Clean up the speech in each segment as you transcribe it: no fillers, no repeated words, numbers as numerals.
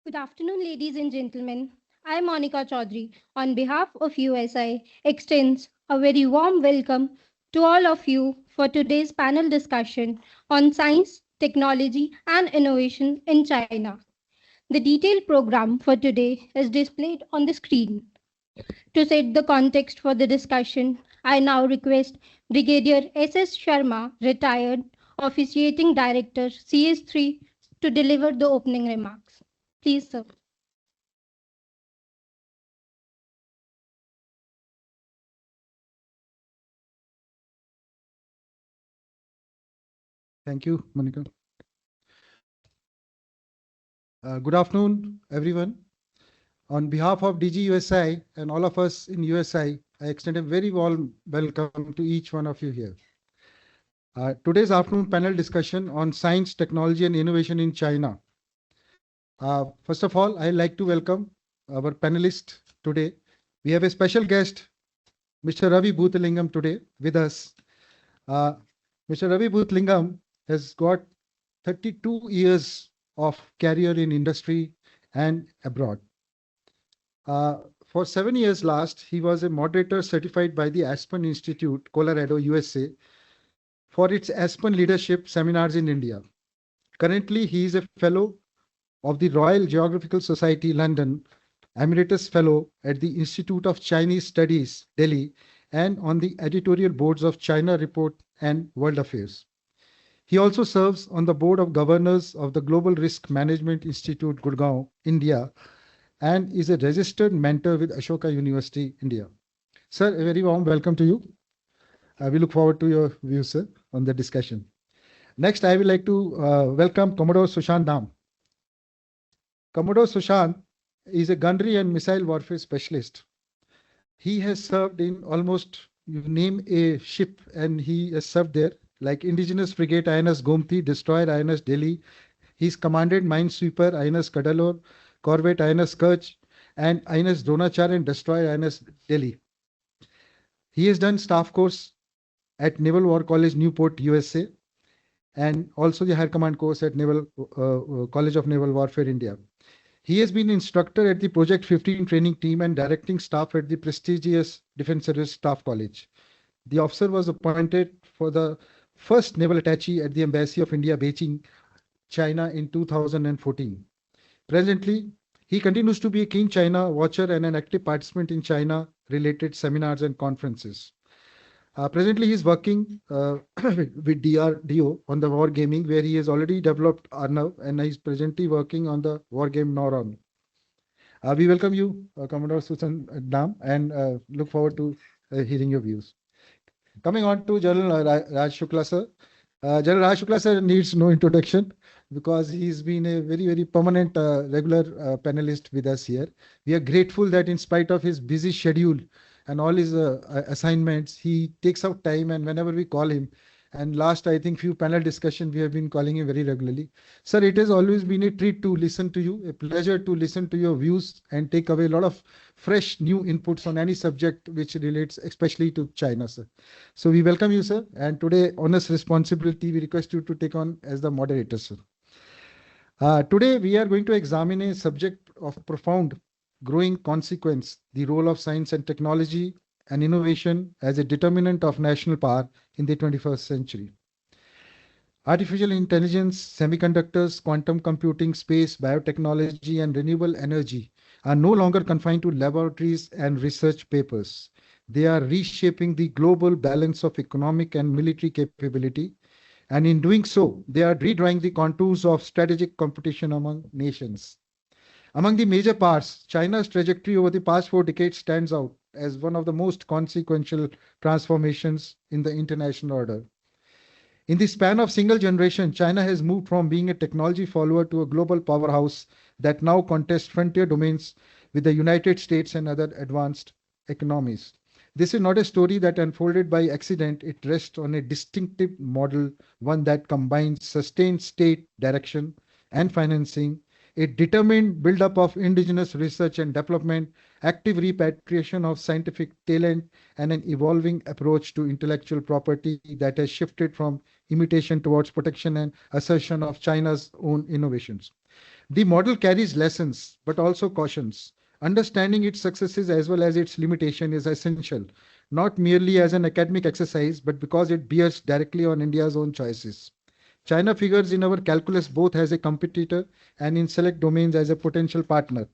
Good afternoon, ladies and gentlemen. I am Monica Chaudhary. On behalf of USI, extends a very warm welcome to all of you for today's panel discussion on science, technology, and innovation in China. The detailed program for today is displayed on the screen. To set the context for the discussion, I now request Brigadier S.S. Sharma, retired officiating director, CS3, to deliver the opening remarks. Please, sir. Thank you, Monica. Good afternoon, everyone. On behalf of DG USI and all of us in USI, I extend a very warm welcome to each one of you here. Today's afternoon panel discussion on science, technology, and innovation in China. First of all, I'd like to welcome our panelists today. We have a special guest, Mr. Ravi Bhoothalingam, today with us. Mr. Ravi Bhoothalingam has got 32 years of career in industry and abroad. For 7 years last, he was a moderator certified by the Aspen Institute, Colorado, USA, for its Aspen Leadership Seminars in India. Currently, he is a fellow of the Royal Geographical Society, London, Emeritus Fellow at the Institute of Chinese Studies, Delhi, and on the editorial boards of China Report and World Affairs. He also serves on the board of governors of the Global Risk Management Institute, Gurgaon, India, and is a registered mentor with Ashoka University, India. Sir, a very warm welcome to you. We look forward to your views, sir, on the discussion. Next, I would like to welcome Commodore Sushant Nam. Commodore Sushant is a gunnery and missile warfare specialist. He has served in almost, you name a ship, and he has served there, like Indigenous Frigate INS Gomti, Destroyer INS Delhi. He's commanded Minesweeper INS Kadalore, Corvette INS Kerch, and INS Dronachar and Destroyer INS Delhi. He has done staff course at Naval War College, Newport, USA, and also the Higher Command course at Naval College of Naval Warfare, India. He has been instructor at the Project 15 training team and directing staff at the prestigious Defense Service Staff College. The officer was appointed for the first naval attaché at the Embassy of India, Beijing, China in 2014. Presently, he continues to be a keen China watcher and an active participant in China-related seminars and conferences. Presently, he is working with DRDO on the war gaming, where he has already developed Arnav, and he is presently working on the war game Noron. We welcome you, Commodore Susan Nam, and look forward to hearing your views. Coming on to General RajShukla, sir. General RajShukla, sir, needs no introduction because he's been a very, very permanent, regular panelist with us here. We are grateful that in spite of his busy schedule and all his assignments, he takes out time, and whenever we call him, and last, I think, few panel discussion, we have been calling him very regularly. Sir, it has always been a treat to listen to you, a pleasure to listen to your views and take away a lot of fresh new inputs on any subject which relates especially to China, sir. So we welcome you, sir. And today, on this responsibility, we request you to take on as the moderator, sir. Today, we are going to examine a subject of profound growing consequence, the role of science and technology and innovation as a determinant of national power in the 21st century. Artificial intelligence, semiconductors, quantum computing, space, biotechnology, and renewable energy are no longer confined to laboratories and research papers. They are reshaping the global balance of economic and military capability. And in doing so, they are redrawing the contours of strategic competition among nations. Among the major parts, China's trajectory over the past 4 decades stands out as one of the most consequential transformations in the international order. In the span of single generation, China has moved from being a technology follower to a global powerhouse that now contests frontier domains with the United States and other advanced economies. This is not a story that unfolded by accident. It rests on a distinctive model, one that combines sustained state direction and financing, a determined buildup of indigenous research and development, active repatriation of scientific talent, and an evolving approach to intellectual property that has shifted from imitation towards protection and assertion of China's own innovations. The model carries lessons, but also cautions. Understanding its successes as well as its limitation is essential, not merely as an academic exercise, but because it bears directly on India's own choices. China figures in our calculus both as a competitor and in select domains as a potential partner.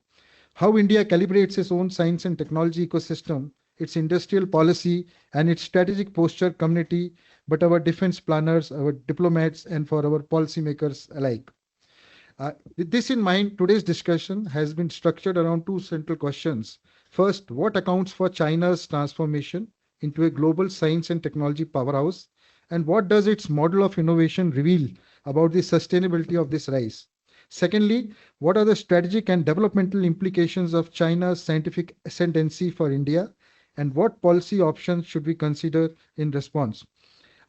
How India calibrates its own science and technology ecosystem, its industrial policy, and its strategic posture community, but our defense planners, our diplomats, and for our policymakers alike. With this in mind, today's discussion has been structured around two central questions. First, what accounts for China's transformation into a global science and technology powerhouse? And what does its model of innovation reveal about the sustainability of this rise? Secondly, what are the strategic and developmental implications of China's scientific ascendancy for India? And what policy options should we consider in response?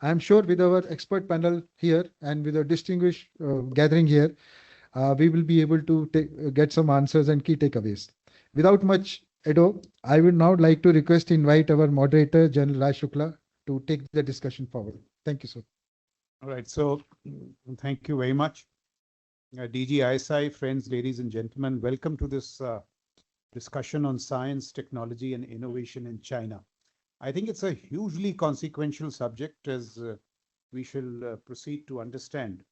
I am sure with our expert panel here and with our distinguished gathering here, we will be able to get some answers and key takeaways. Without much ado, I would now like to invite our moderator, General RajShukla, to take the discussion forward. Thank you, sir. All right, so thank you very much. DG ISI, friends, ladies and gentlemen, welcome to this discussion on science, technology, and innovation in China. I think it's a hugely consequential subject as we shall proceed to understand.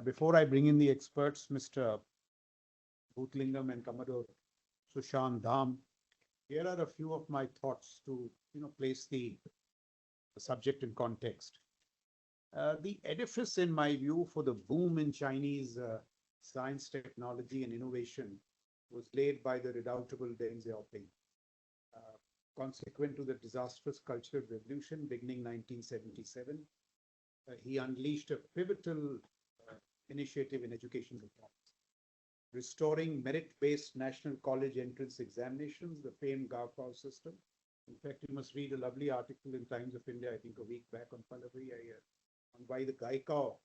Before I bring in the experts, Mr. Bhoothalingam and Commodore Sushant Dham, here are a few of my thoughts to place the subject in context. The edifice, in my view, for the boom in Chinese science, technology, and innovation was laid by the redoubtable Deng Xiaoping. Consequent to the disastrous Cultural Revolution beginning 1977, he unleashed a pivotal initiative in education reforms, restoring merit-based national college entrance examinations, the famed Gaokao system. In fact, you must read a lovely article in Times of India, I think a week back on Pallavi, on why the Gaokao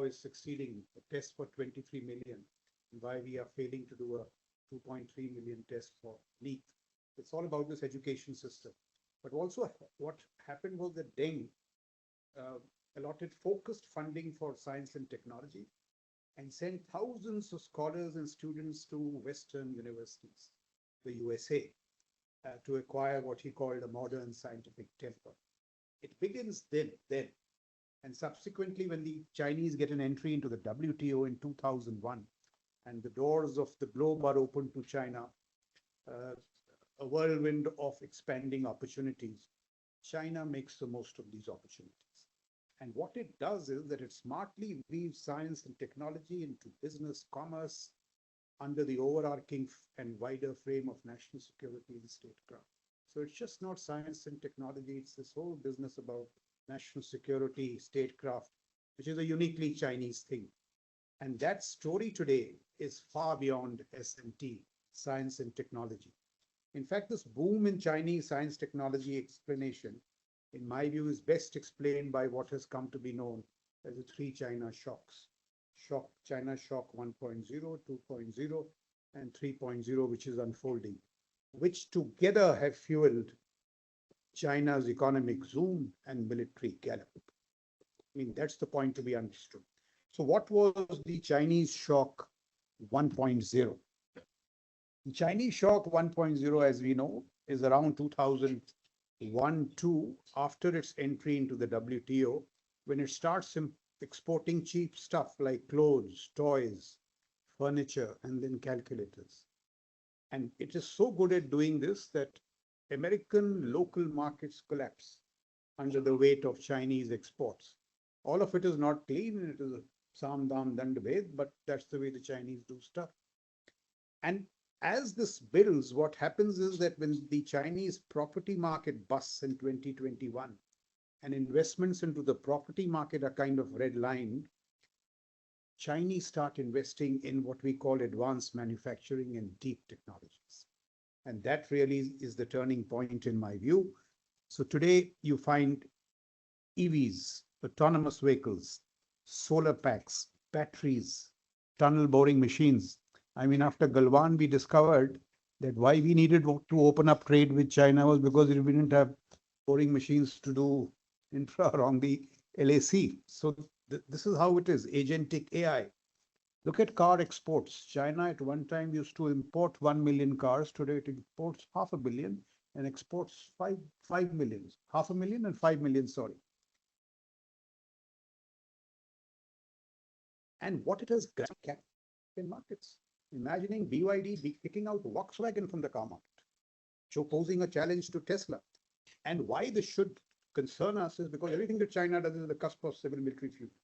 is succeeding, a test for 23 million, and why we are failing to do a 2.3 million test for NEET. It's all about this education system. But also what happened was that Deng allotted focused funding for science and technology and sent thousands of scholars and students to Western universities, the USA, to acquire what he called a modern scientific temper. It begins then, and subsequently when the Chinese get an entry into the WTO in 2001, and the doors of the globe are open to China, a whirlwind of expanding opportunities, China makes the most of these opportunities. And what it does is that it smartly weaves science and technology into business, commerce, under the overarching and wider frame of national security and statecraft. So it's just not science and technology, it's this whole business about national security, statecraft, which is a uniquely Chinese thing. And that story today is far beyond SMT, science and technology. In fact, this boom in Chinese science technology explanation, in my view, is best explained by what has come to be known as the three China shocks. China shock 1.0, 2.0, and 3.0, which is unfolding, which together have fueled China's economic zoom and military gallop. I mean, that's the point to be understood. So what was the Chinese shock 1.0? The Chinese shock 1.0, as we know, is around 2001-2, after its entry into the WTO, when it starts exporting cheap stuff like clothes, toys, furniture, and then calculators. And it is so good at doing this that American local markets collapse under the weight of Chinese exports. All of it is not clean, it is a Sam Dam Dand Ved, but that's the way the Chinese do stuff. And as this builds, what happens is that when the Chinese property market busts in 2021 and investments into the property market are kind of redlined, Chinese start investing in what we call advanced manufacturing and deep technologies. And that really is the turning point in my view. So today you find EVs, autonomous vehicles, solar packs, batteries, tunnel boring machines. I mean, after Galwan, we discovered that why we needed to open up trade with China was because we didn't have boring machines to do infra along the LAC. So this is how it is, agentic AI. Look at car exports. China at one time used to import 1 million cars. Today it imports half a billion and exports 5 million. Half a million and 5 million, sorry. And what it has grabbed in markets. Imagining BYD be kicking out Volkswagen from the car market, so posing a challenge to Tesla. And why this should concern us is because everything that China does is at the cusp of civil military fusion.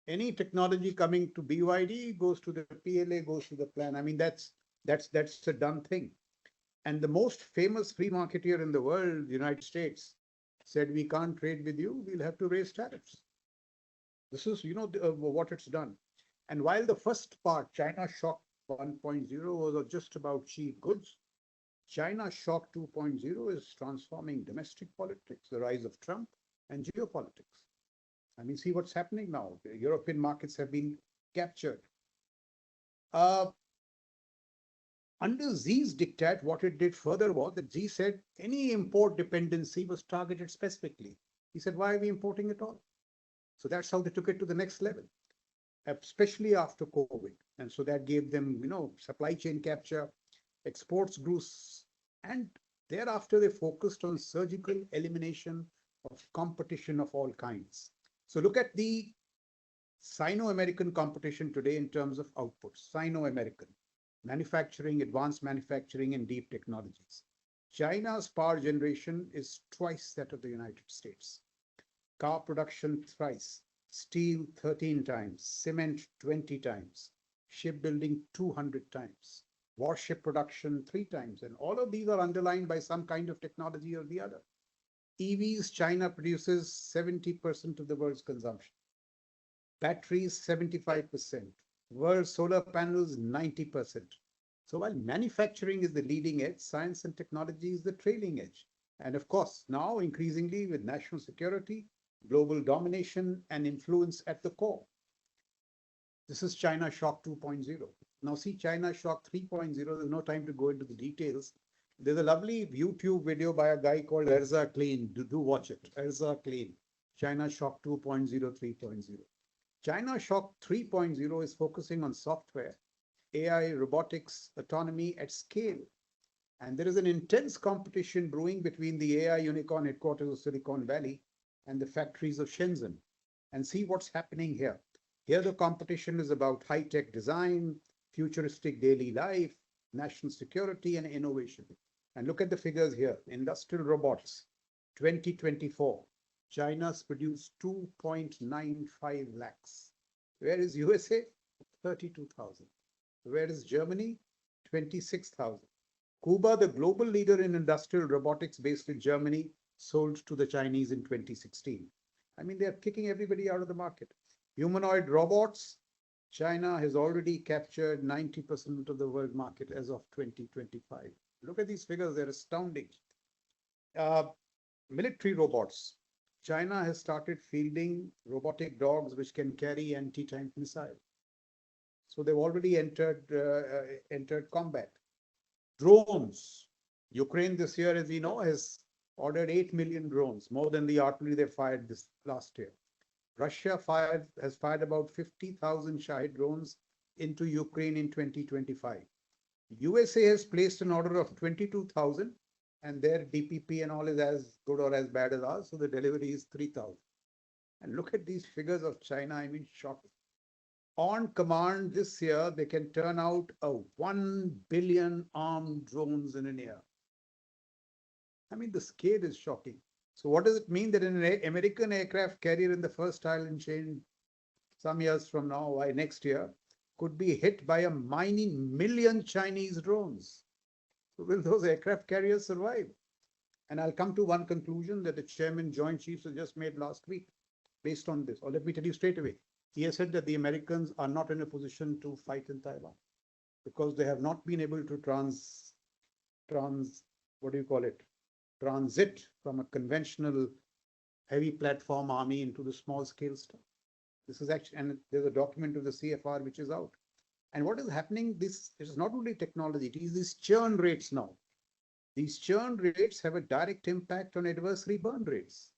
Any technology coming to BYD goes to the PLA, goes to the plan. I mean, that's a done thing. And the most famous free marketeer in the world, the United States, said we can't trade with you. We'll have to raise tariffs. This is, what it's done. And while the first part, China Shock 1.0, was just about cheap goods, China Shock 2.0 is transforming domestic politics, the rise of Trump, and geopolitics. I mean, see what's happening now. The European markets have been captured. Uh, Under Xi's diktat, what it did further was that Xi said any import dependency was targeted specifically. He said, why are we importing at all? So that's how they took it to the next level, especially after COVID. And so that gave them, supply chain capture, exports grew, and thereafter they focused on surgical elimination of competition of all kinds. So look at the Sino-American competition today in terms of output. Sino-American, manufacturing, advanced manufacturing, and deep technologies. China's power generation is twice that of the United States. Car production thrice, steel 13 times, cement 20 times, shipbuilding 200 times, warship production 3 times. And all of these are underlined by some kind of technology or the other. EVs, China produces 70% of the world's consumption. Batteries, 75%. World solar panels, 90%. So while manufacturing is the leading edge, science and technology is the trailing edge. And of course, now increasingly with national security, global domination and influence at the core. This is China Shock 2.0. Now see China Shock 3.0. There's no time to go into the details. There's a lovely YouTube video by a guy called Erza Clean. Do watch it. Erza Clean. China Shock 2.0, 3.0. China Shock 3.0 is focusing on software, AI, robotics, autonomy at scale. And there is an intense competition brewing between the AI unicorn headquarters of Silicon Valley and the factories of Shenzhen. And see what's happening here. Here the competition is about high-tech design, futuristic daily life, national security, and innovation. And look at the figures here. Industrial robots, 2024. China's produced 2.95 lakhs. Where is USA? 32,000. Where is Germany? 26,000. Cuba, the global leader in industrial robotics based in Germany, sold to the Chinese in 2016. I mean, they're kicking everybody out of the market. Humanoid robots, China has already captured 90% of the world market as of 2025. Look at these figures, they're astounding. Military robots, China has started fielding robotic dogs which can carry anti-tank missiles. So they've already entered combat. Drones. Ukraine this year, as we know, has ordered 8 million drones, more than the artillery they fired this last year. Russia has fired about 50,000 Shahid drones into Ukraine in 2025. USA has placed an order of 22,000 and their DPP and all is as good or as bad as ours. So the delivery is 3,000. And look at these figures of China. I mean, shocking. On command this year, they can turn out a 1 billion armed drones in an year. I mean, the scale is shocking. So what does it mean that an American aircraft carrier in the first island chain some years from now, by next year, could be hit by a mining million Chinese drones? So will those aircraft carriers survive? And I'll come to one conclusion that the chairman Joint Chiefs has just made last week based on this. Or let me tell you straight away. He has said that the Americans are not in a position to fight in Taiwan because they have not been able to transit from a conventional heavy platform army into the small scale stuff. This is actually, and there's a document of the CFR which is out. And what is happening, this is not only technology, it is these churn rates now. These churn rates have a direct impact on adversary burn rates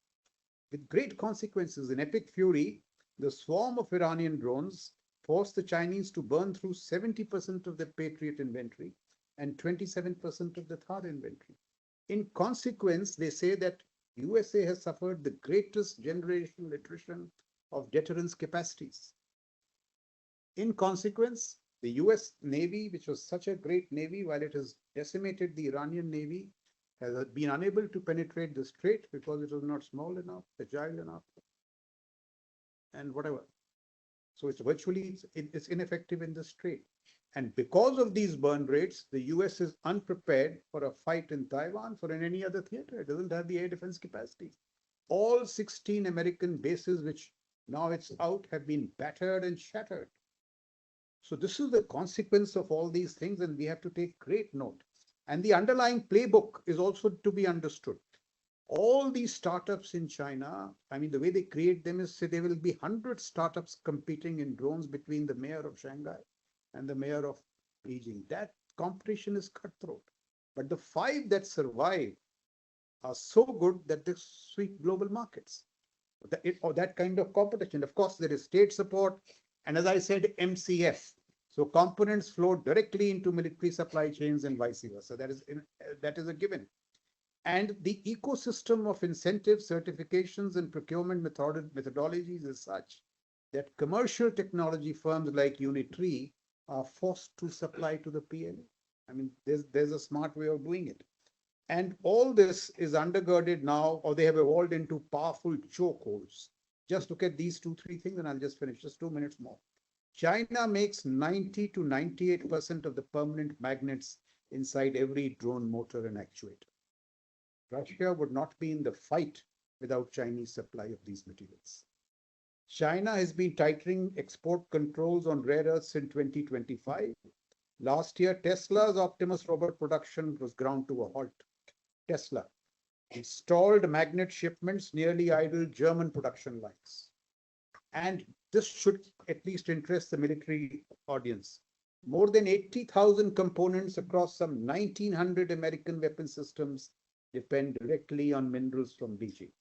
with great consequences. In Epic Fury, the swarm of Iranian drones forced the Chinese to burn through 70% of the Patriot inventory and 27% of the Thar inventory. In consequence, they say that USA has suffered the greatest generational attrition of deterrence capacities. In consequence, the US Navy, which was such a great Navy, while it has decimated the Iranian Navy, has been unable to penetrate the strait because it was not small enough, agile enough, and whatever. So it's virtually it's ineffective in the strait. And because of these burn rates, the US is unprepared for a fight in Taiwan or in any other theater. It doesn't have the air defense capacity. All 16 American bases, which now it's out, have been battered and shattered. So this is the consequence of all these things, and we have to take great note. And the underlying playbook is also to be understood. All these startups in China, I mean, the way they create them is there will be 100 startups competing in drones between the mayor of Shanghai and the mayor of Beijing. That competition is cutthroat. But the 5 that survive are so good that they sweep global markets. Or that kind of competition. Of course, there is state support. And as I said, MCF. So components flow directly into military supply chains and vice versa. That is a given. And the ecosystem of incentives, certifications, and procurement methodologies is such that commercial technology firms like Unitree are forced to supply to the PLA. I mean, there's a smart way of doing it. And all this is undergirded now, or they have evolved into powerful chokeholds. Just look at these 2-3 things, and I'll just finish, just 2 minutes more. China makes 90 to 98% of the permanent magnets inside every drone motor and actuator. Russia would not be in the fight without Chinese supply of these materials. China has been tightening export controls on rare earths in 2025. Last year, Tesla's Optimus robot production was ground to a halt. Tesla installed magnet shipments nearly idle German production lines. And this should at least interest the military audience. More than 80,000 components across some 1,900 American weapon systems depend directly on minerals from Beijing.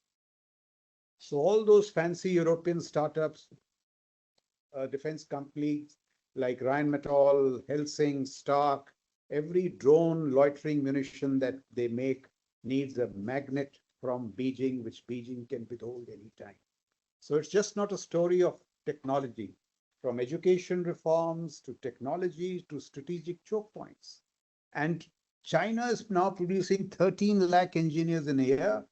So all those fancy European startups, defense companies like Rheinmetall, Helsing, Stark, every drone loitering munition that they make needs a magnet from Beijing, which Beijing can withhold anytime. So it's just not a story of technology, from education reforms to technology to strategic choke points. And China is now producing 13 lakh engineers in a year.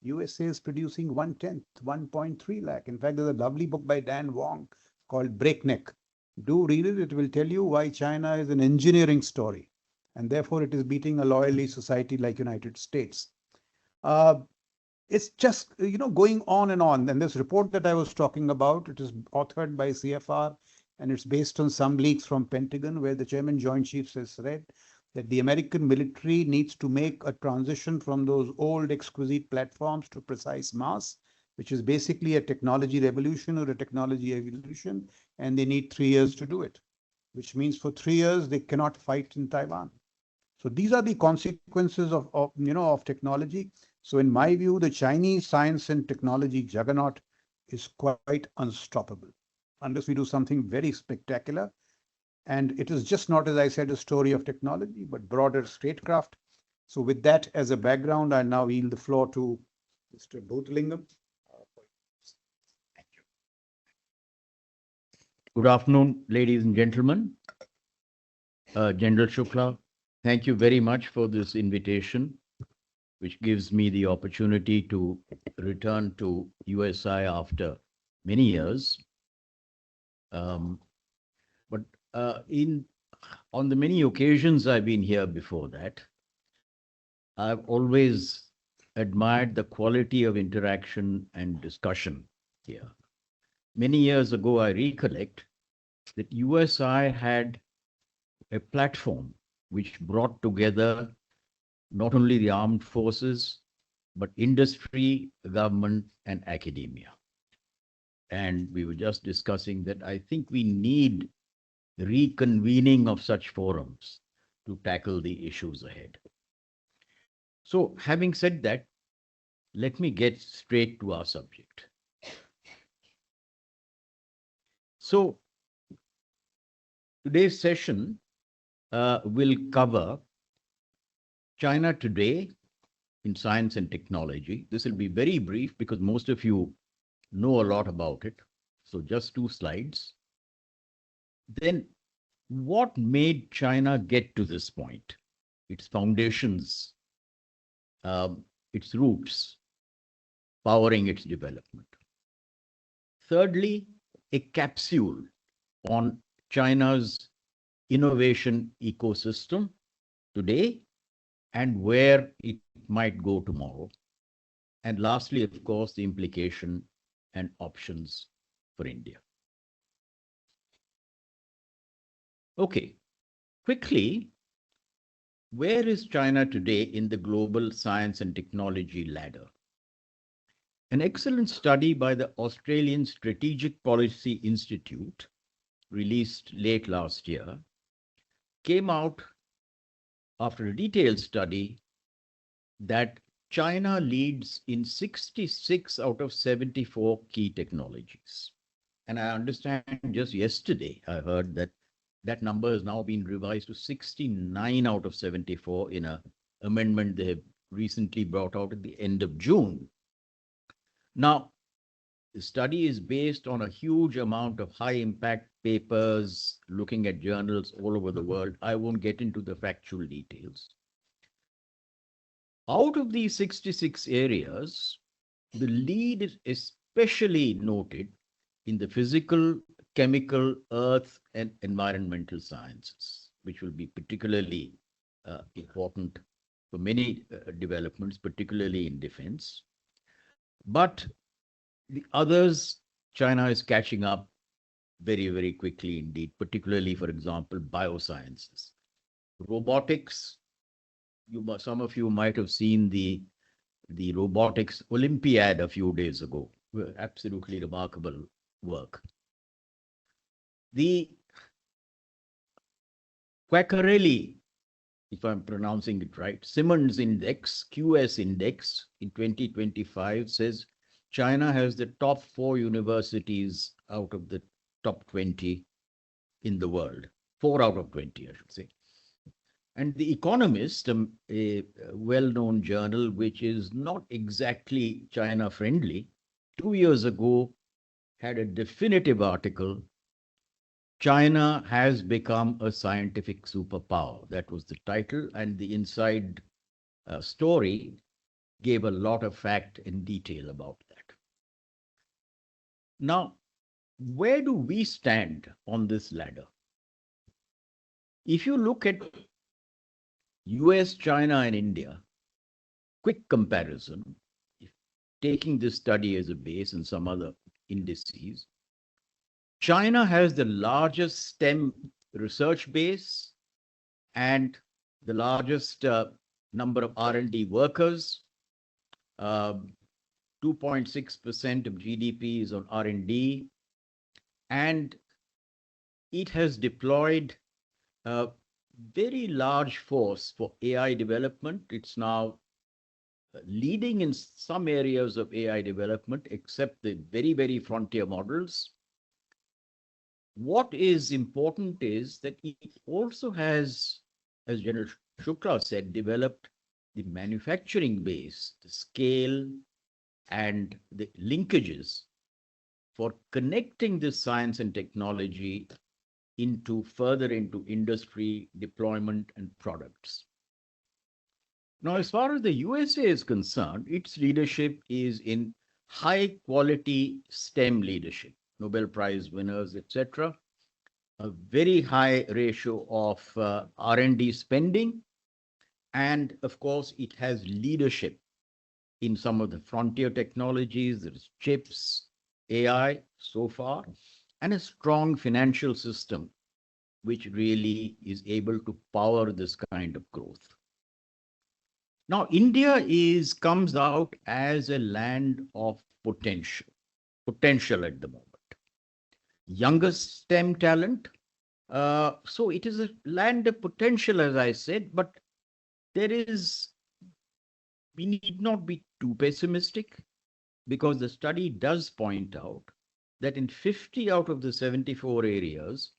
USA is producing 1/10, 1.3 lakh. In fact, there's a lovely book by Dan Wong called Breakneck. Do read it. It will tell you why China is an engineering story. And therefore, it is beating a loyally society like United States. It's just, going on and on. And this report that I was talking about, it is authored by CFR, and it's based on some leaks from Pentagon, where the Chairman Joint Chiefs has said that the American military needs to make a transition from those old exquisite platforms to precise mass, which is basically a technology revolution or a technology evolution, and they need 3 years to do it, which means for 3 years they cannot fight in Taiwan. So these are the consequences of technology. So in my view, the Chinese science and technology juggernaut is quite unstoppable unless we do something very spectacular. And it is just not, as I said, a story of technology, but broader statecraft. So with that as a background, I now yield the floor to Mr. Bhoothalingam. Thank you. Good afternoon, ladies and gentlemen. General Shukla, thank you very much for this invitation, which gives me the opportunity to return to USI after many years. But on the many occasions I've been here before that, I've always admired the quality of interaction and discussion here. Many years ago, I recollect that USI had a platform which brought together not only the armed forces, but industry, government, and academia. And we were just discussing that I think we need the reconvening of such forums to tackle the issues ahead. So having said that, let me get straight to our subject. So Today's session will cover China today in science and technology. This will be very brief because most of you know a lot about it. So just 2 slides. Then what made China get to this point? Its foundations, its roots, powering its development. Thirdly, a capsule on China's innovation ecosystem today and where it might go tomorrow. And lastly, of course, the implication and options for India. Okay, quickly, where is China today in the global science and technology ladder? An excellent study by the Australian Strategic Policy Institute, released late last year, came out after a detailed study that China leads in 66 out of 74 key technologies. And I understand just yesterday, I heard that that number has now been revised to 69 out of 74 in an amendment they have recently brought out at the end of June. Now, the study is based on a huge amount of high impact papers, looking at journals all over the world. I won't get into the factual details. Out of these 66 areas, the lead is especially noted in the physical, chemical, earth, and environmental sciences, which will be particularly important for many developments, particularly in defense. But the others, China is catching up very, very quickly indeed, particularly, for example, biosciences. Robotics, some of you might have seen the robotics Olympiad a few days ago. Absolutely remarkable work. The Quacquarelli, if I'm pronouncing it right, Simmons Index, QS Index in 2025 says China has the top 4 universities out of the top 20 in the world. 4 out of 20, I should say. And The Economist, a well-known journal, which is not exactly China-friendly, 2 years ago had a definitive article, China has become a scientific superpower. That was the title, and the inside story gave a lot of fact and detail about that. Now, where do we stand on this ladder? If you look at US, China, and India, quick comparison, taking this study as a base and some other indices, China has the largest STEM research base and the largest number of R&D workers. 2.6% of GDP is on R&D, and it has deployed a very large force for AI development. It's now leading in some areas of AI development, except the very, very frontier models. What is important is that it also has, as General Shukla said, developed the manufacturing base, the scale, and the linkages for connecting this science and technology further into industry, deployment, and products. Now, as far as the USA is concerned, its leadership is in high quality STEM leadership. Nobel Prize winners, etc. A very high ratio of R&D spending. And of course, it has leadership in some of the frontier technologies. There's chips, AI so far, and a strong financial system, which really is able to power this kind of growth. Now, India comes out as a land of potential at the moment. Youngest STEM talent. So it is a land of potential, as I said, but we need not be too pessimistic, because the study does point out that in 50 out of the 74 areas,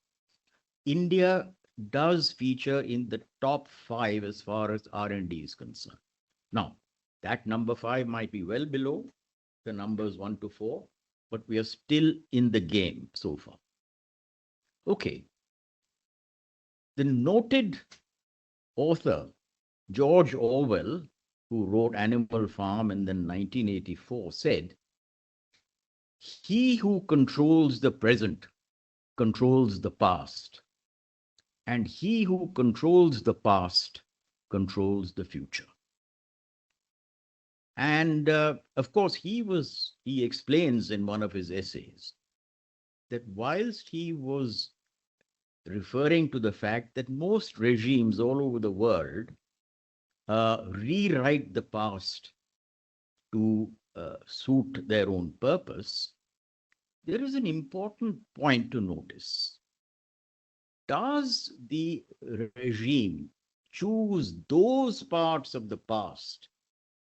India does feature in the top 5 as far as R&D is concerned. Now, that number 5 might be well below the numbers 1 to 4, but we are still in the game so far. Okay. The noted author George Orwell, who wrote Animal Farm and then 1984, said, "He who controls the present controls the past, and he who controls the past controls the future." And of course, he explains in one of his essays that whilst he was referring to the fact that most regimes all over the world rewrite the past to suit their own purpose, there is an important point to notice. Does the regime choose those parts of the past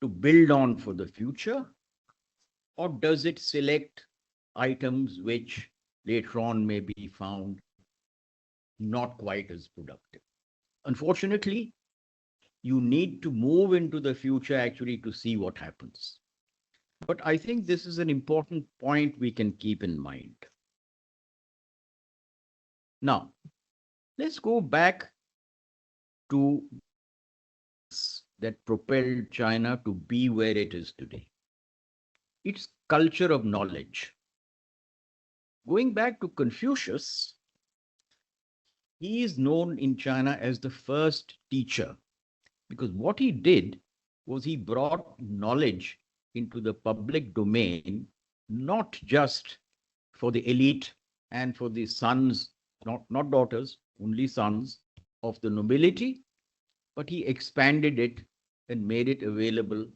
to build on for the future, or does it select items which later on may be found not quite as productive? Unfortunately, you need to move into the future actually to see what happens. But I think this is an important point we can keep in mind. Now, let's go back to that propelled China to be where it is today. Its culture of knowledge. Going back to Confucius, he is known in China as the first teacher because what he did was he brought knowledge into the public domain, not just for the elite and for the sons, not daughters, only sons of the nobility, but he expanded it and made it available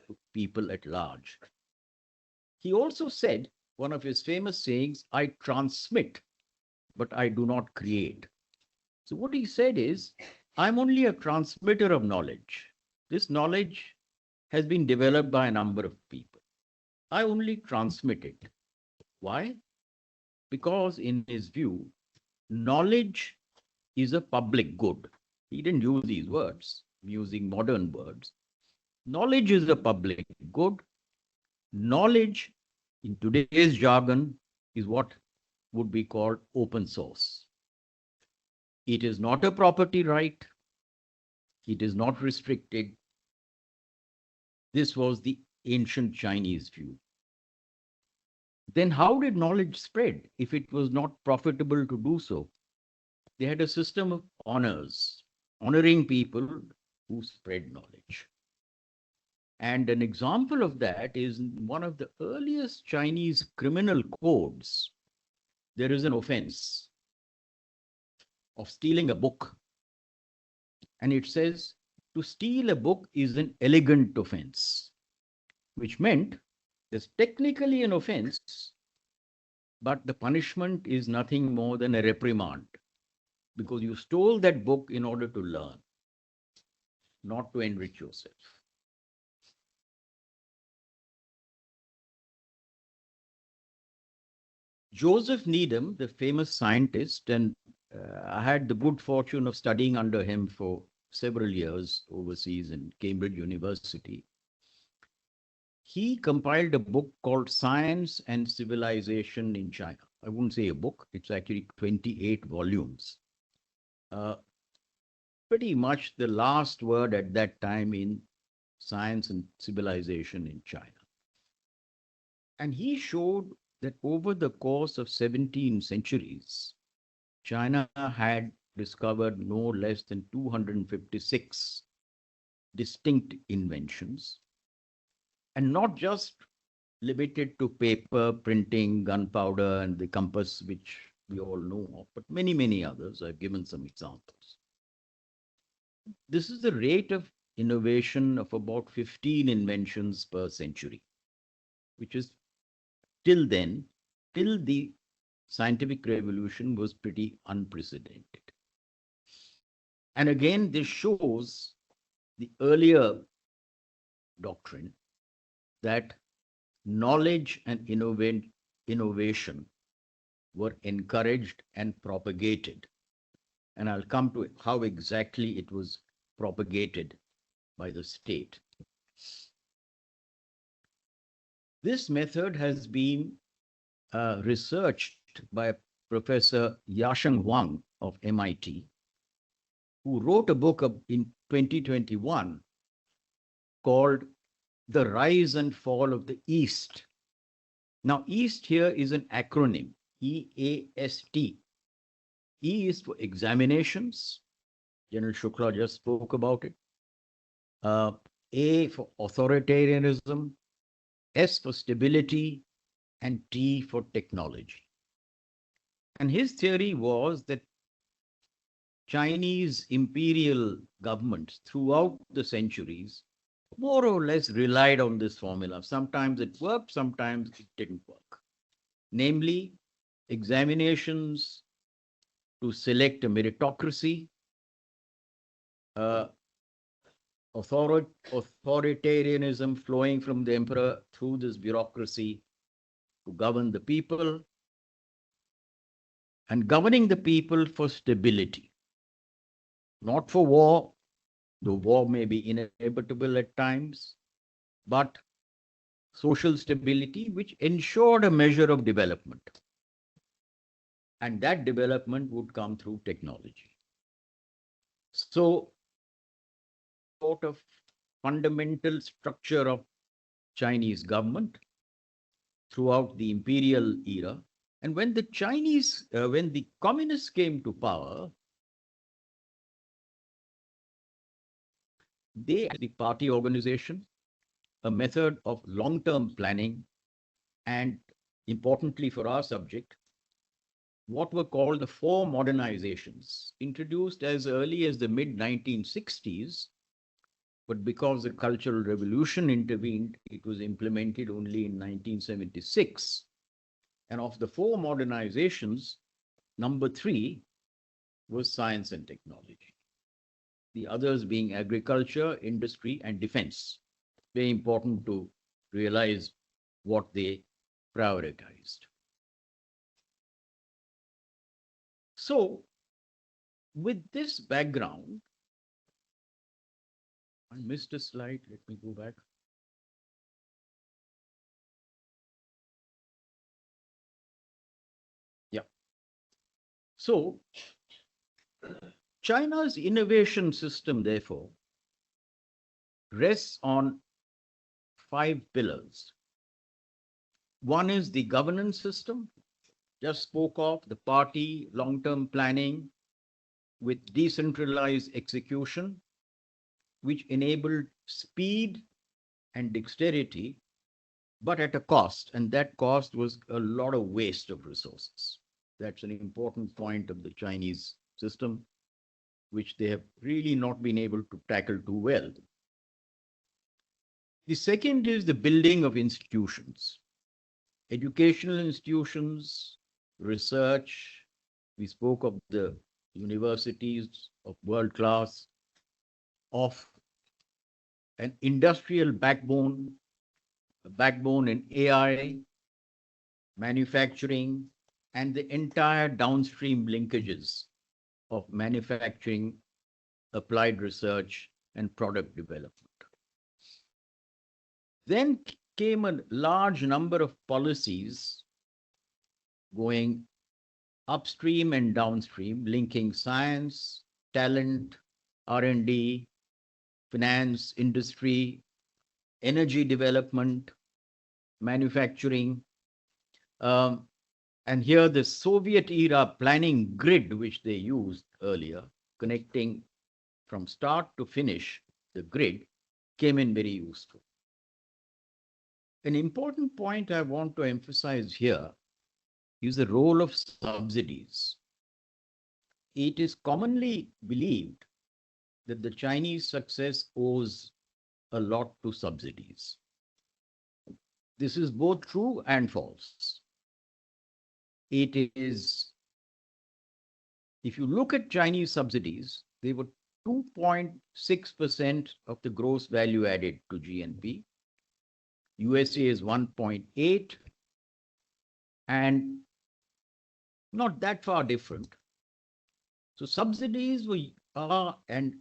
to people at large. He also said, one of his famous sayings, "I transmit, but I do not create." So what he said is, I'm only a transmitter of knowledge. This knowledge has been developed by a number of people. I only transmit it. Why? Because in his view, knowledge is a public good. He didn't use these words, using modern words. Knowledge is a public good. Knowledge, in today's jargon, is what would be called open source. It is not a property right. It is not restricted. This was the ancient Chinese view. Then how did knowledge spread if it was not profitable to do so? They had a system of honors, honoring people who spread knowledge. And an example of that is in one of the earliest Chinese criminal codes. There is an offense of stealing a book. And it says to steal a book is an elegant offense, which meant there's technically an offense, but the punishment is nothing more than a reprimand because you stole that book in order to learn, not to enrich yourself. Joseph Needham, the famous scientist, and I had the good fortune of studying under him for several years overseas in Cambridge University. He compiled a book called Science and Civilization in China. I wouldn't say a book, it's actually 28 volumes. Pretty much the last word at that time in science and civilization in China. And he showed that over the course of 17 centuries, China had discovered no less than 256 distinct inventions, and not just limited to paper, printing, gunpowder, and the compass, which we all know of, but many, many others. I've given some examples. This is the rate of innovation of about 15 inventions per century, which is till then, till the scientific revolution, was pretty unprecedented. And again, this shows the earlier doctrine that knowledge and innovation were encouraged and propagated and I'll come to how exactly it was propagated by the state. This method has been researched by Professor Yasheng Wang of MIT, who wrote a book in 2021 called The Rise and Fall of the East. Now, East here is an acronym, EAST. E is for examinations. General Shukla just spoke about it. A for authoritarianism, S for stability, and T for technology. And his theory was that Chinese imperial governments throughout the centuries more or less relied on this formula. Sometimes it worked, sometimes it didn't work. Namely, examinations to select a meritocracy, uh, authoritarianism flowing from the emperor through this bureaucracy to govern the people, and governing the people for stability, not for war, though war may be inevitable at times, but social stability, which ensured a measure of development. And that development would come through technology. So, sort of fundamental structure of Chinese government throughout the imperial era. And when the when the communists came to power, they had the party organization, a method of long-term planning, and importantly for our subject, what were called the four modernizations, introduced as early as the mid-1960s, but because the Cultural Revolution intervened, it was implemented only in 1976. And of the four modernizations, number 3 was science and technology. The others being agriculture, industry, and defense. Very important to realize what they prioritized. So, with this background, I missed a slide. Let me go back. Yeah. So, China's innovation system, therefore, rests on 5 pillars. One is the governance system, just spoke of the party, long-term planning with decentralized execution, which enabled speed and dexterity, but at a cost. And that cost was a lot of waste of resources. That's an important point of the Chinese system, which they have really not been able to tackle too well. The second is the building of institutions, educational institutions, research. We spoke of the universities of world class, of an industrial backbone, a backbone in AI, manufacturing, and the entire downstream linkages of manufacturing, applied research, and product development. Then came a large number of policies going upstream and downstream, linking science, talent, R&D, finance, industry, energy development, manufacturing. And here the Soviet era planning grid, which they used earlier, connecting from start to finish, the grid came in very useful. An important point I want to emphasize here is the role of subsidies. It is commonly believed that the Chinese success owes a lot to subsidies. This is both true and false. It is, if you look at Chinese subsidies, they were 2.6% of the gross value added to GNP. USA is 1.8, and not that far different. So subsidies are, and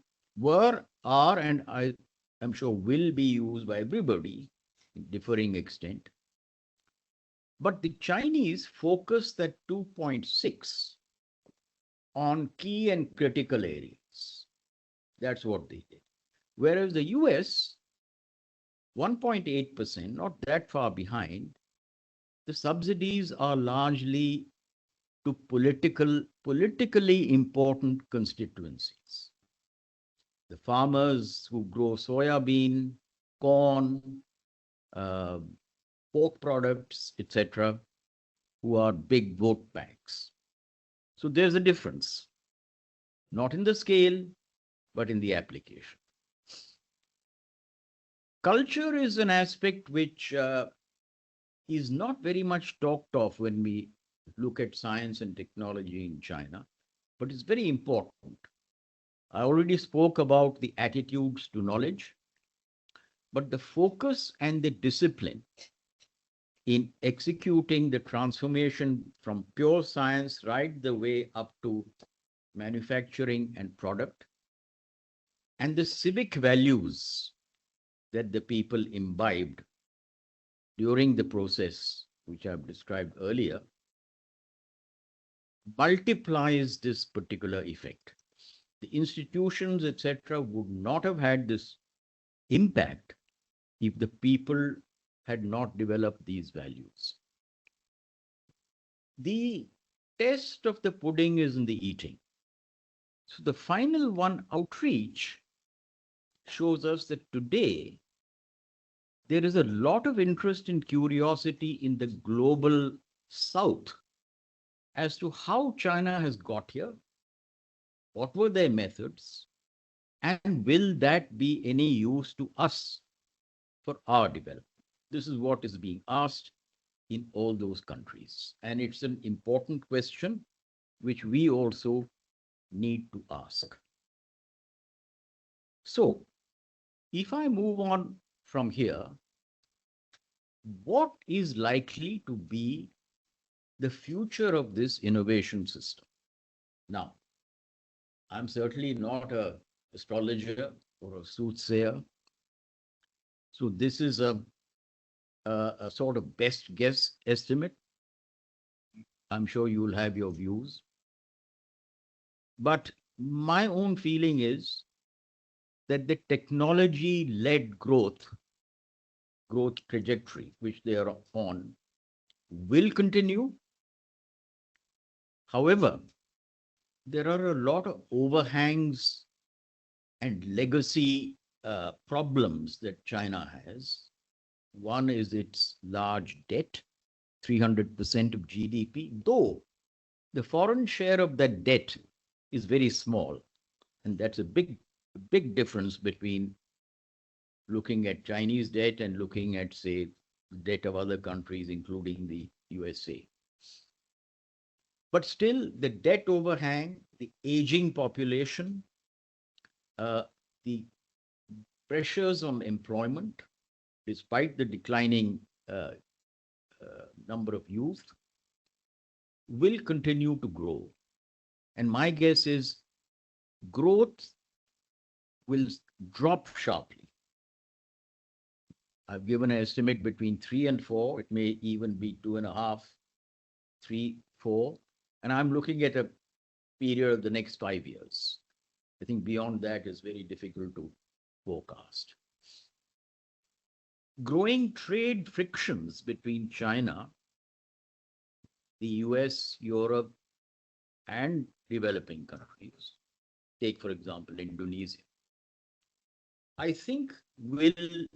I am sure will be used by everybody in differing extent. But the Chinese focus that 2.6 on key and critical areas. That's what they did. Whereas the US, 1.8%, not that far behind, the subsidies are largely to politically important constituencies. The farmers who grow soya bean, corn, uh, pork products, etc., who are big vote banks. So there's a difference, not in the scale, but in the application. Culture is an aspect which is not very much talked of when we look at science and technology in China, but it's very important. I already spoke about the attitudes to knowledge, but the focus and the discipline in executing the transformation from pure science right the way up to manufacturing and product, and the civic values that the people imbibed during the process, which I've described earlier, multiplies this particular effect. The institutions, etc., would not have had this impact if the people had not developed these values. The test of the pudding is in the eating. So the final one, outreach, shows us that today there is a lot of interest and curiosity in the global south as to how China has got here, what were their methods, and will that be any use to us for our development? This is what is being asked in all those countries. And it's an important question which we also need to ask. So, if I move on from here, what is likely to be the future of this innovation system? Now, I'm certainly not an astrologer or a soothsayer. So this is a sort of best guess estimate. I'm sure you'll have your views. But my own feeling is that the technology-led growth trajectory, which they are on, will continue. However, there are a lot of overhangs and legacy problems that China has. One is its large debt, 300% of GDP, though the foreign share of that debt is very small. And that's a big difference between looking at Chinese debt and looking at, say, debt of other countries, including the USA. But still, the debt overhang, the aging population, the pressures on employment, despite the declining number of youth, will continue to grow. And my guess is growth will drop sharply. I've given an estimate between 3 and 4. It may even be 2.5, 3, 4. And I'm looking at a period of the next 5 years. I think beyond that is very difficult to forecast. Growing trade frictions between China, the US, Europe, and developing countries, take, for example, Indonesia, I think will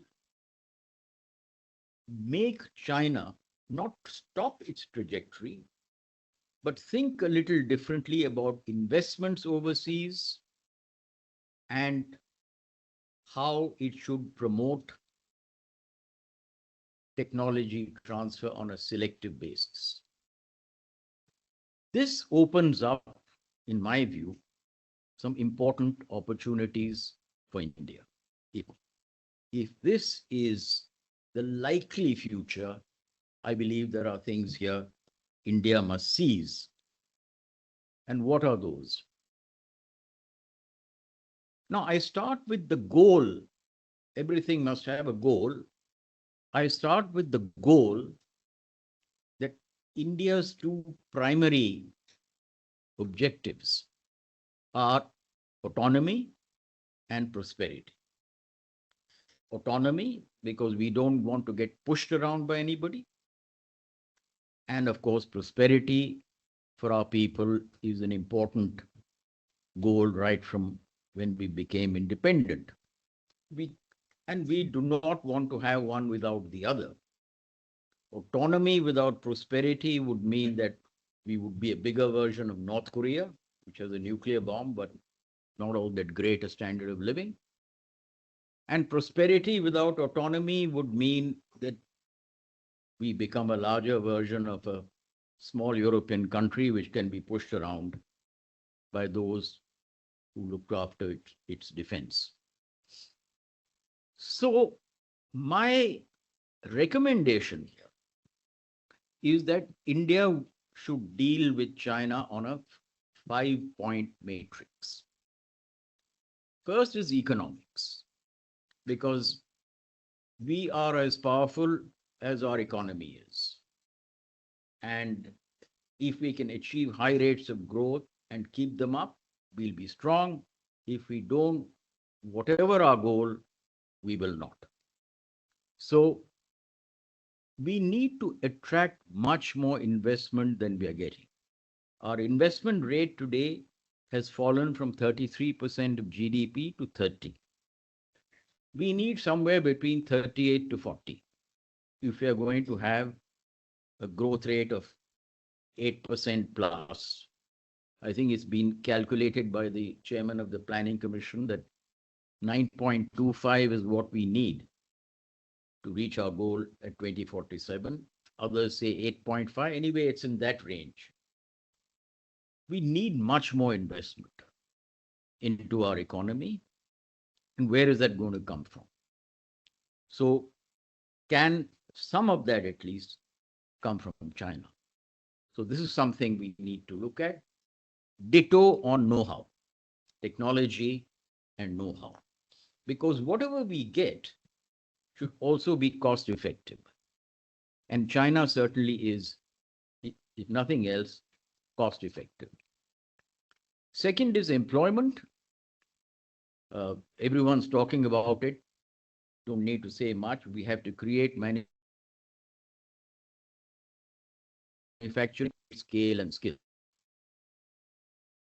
make China not stop its trajectory, but think a little differently about investments overseas and how it should promote technology transfer on a selective basis. This opens up, in my view, some important opportunities for India. If this is the likely future, I believe there are things here India must seize. And what are those? Now, I start with the goal. Everything must have a goal. I start with the goal that India's two primary objectives are autonomy and prosperity. Autonomy, because we don't want to get pushed around by anybody. And of course, prosperity for our people is an important goal right from when we became independent. We do not want to have one without the other. Autonomy without prosperity would mean that we would be a bigger version of North Korea, which has a nuclear bomb, but not all that great a standard of living. And prosperity without autonomy would mean that we become a larger version of a small European country which can be pushed around by those who look after its defense. So my recommendation here is that India should deal with China on a 5-point matrix. First is economics, because we are as powerful as our economy is. And if we can achieve high rates of growth and keep them up, we'll be strong. If we don't, whatever our goal, we will not. So we need to attract much more investment than we are getting. Our investment rate today has fallen from 33% of GDP to 30. We need somewhere between 38 to 40 if we are going to have a growth rate of 8% plus. I think it's been calculated by the chairman of the Planning Commission that 9.25 is what we need to reach our goal at 2047. Others say 8.5. Anyway, it's in that range. We need much more investment into our economy. And where is that going to come from? So can some of that at least come from China? So this is something we need to look at. Ditto on know-how, technology and know-how. Because whatever we get should also be cost effective. And China certainly is, if nothing else, cost effective. Second is employment. Everyone's talking about it. Don't need to say much. We have to create manufacturing scale and skill.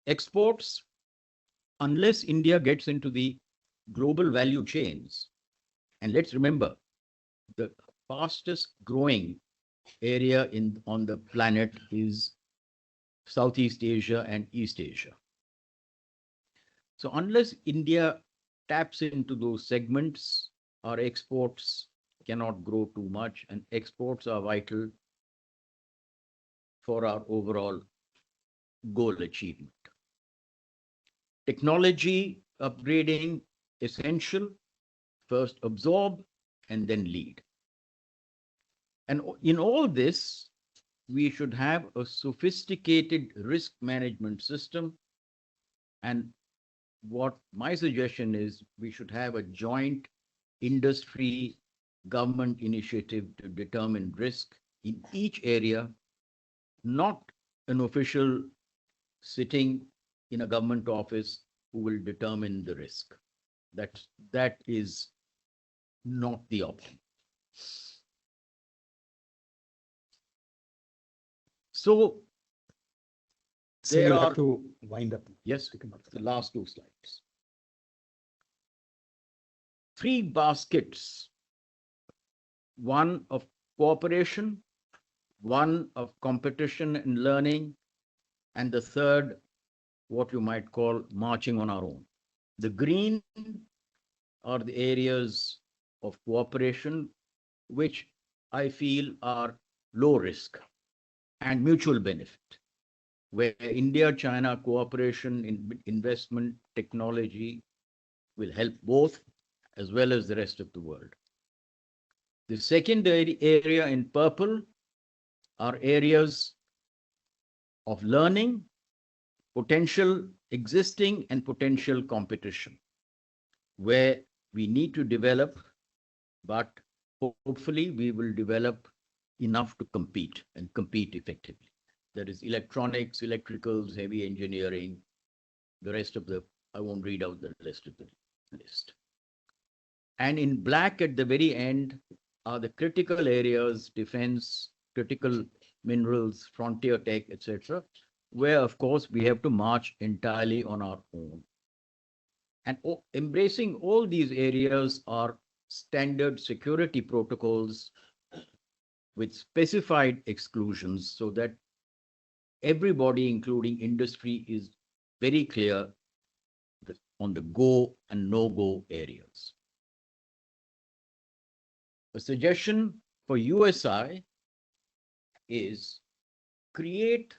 Exports, unless India gets into the global value chains, and let's remember, the fastest growing area on the planet is Southeast Asia and East Asia. So unless India taps into those segments, our exports cannot grow too much, and exports are vital for our overall goal achievement. Technology upgrading essential. First absorb and then lead. And in all this, we should have a sophisticated risk management system. And what my suggestion is, we should have a joint industry government initiative to determine risk in each area, not an official sitting in a government office who will determine the risk. That is not the option. So there you'll are have to wind up. Yes, the last two slides. 3 baskets, one of cooperation, one of competition and learning, and the third, what you might call marching on our own. The green are the areas of cooperation, which I feel are low risk and mutual benefit, where India-China cooperation in investment technology will help both as well as the rest of the world. The second area in purple are areas of learning, potential existing and potential competition. where we need to develop, but hopefully we will develop enough to compete and compete effectively. That is electronics, electricals, heavy engineering, the rest of the, I won't read out the rest of the list. And in black at the very end are the critical areas, defense, critical minerals, frontier tech, etc., where, of course, we have to march entirely on our own. And embracing all these areas are standard security protocols with specified exclusions so that everybody, including industry, is very clear on the go and no-go areas. A suggestion for USI is create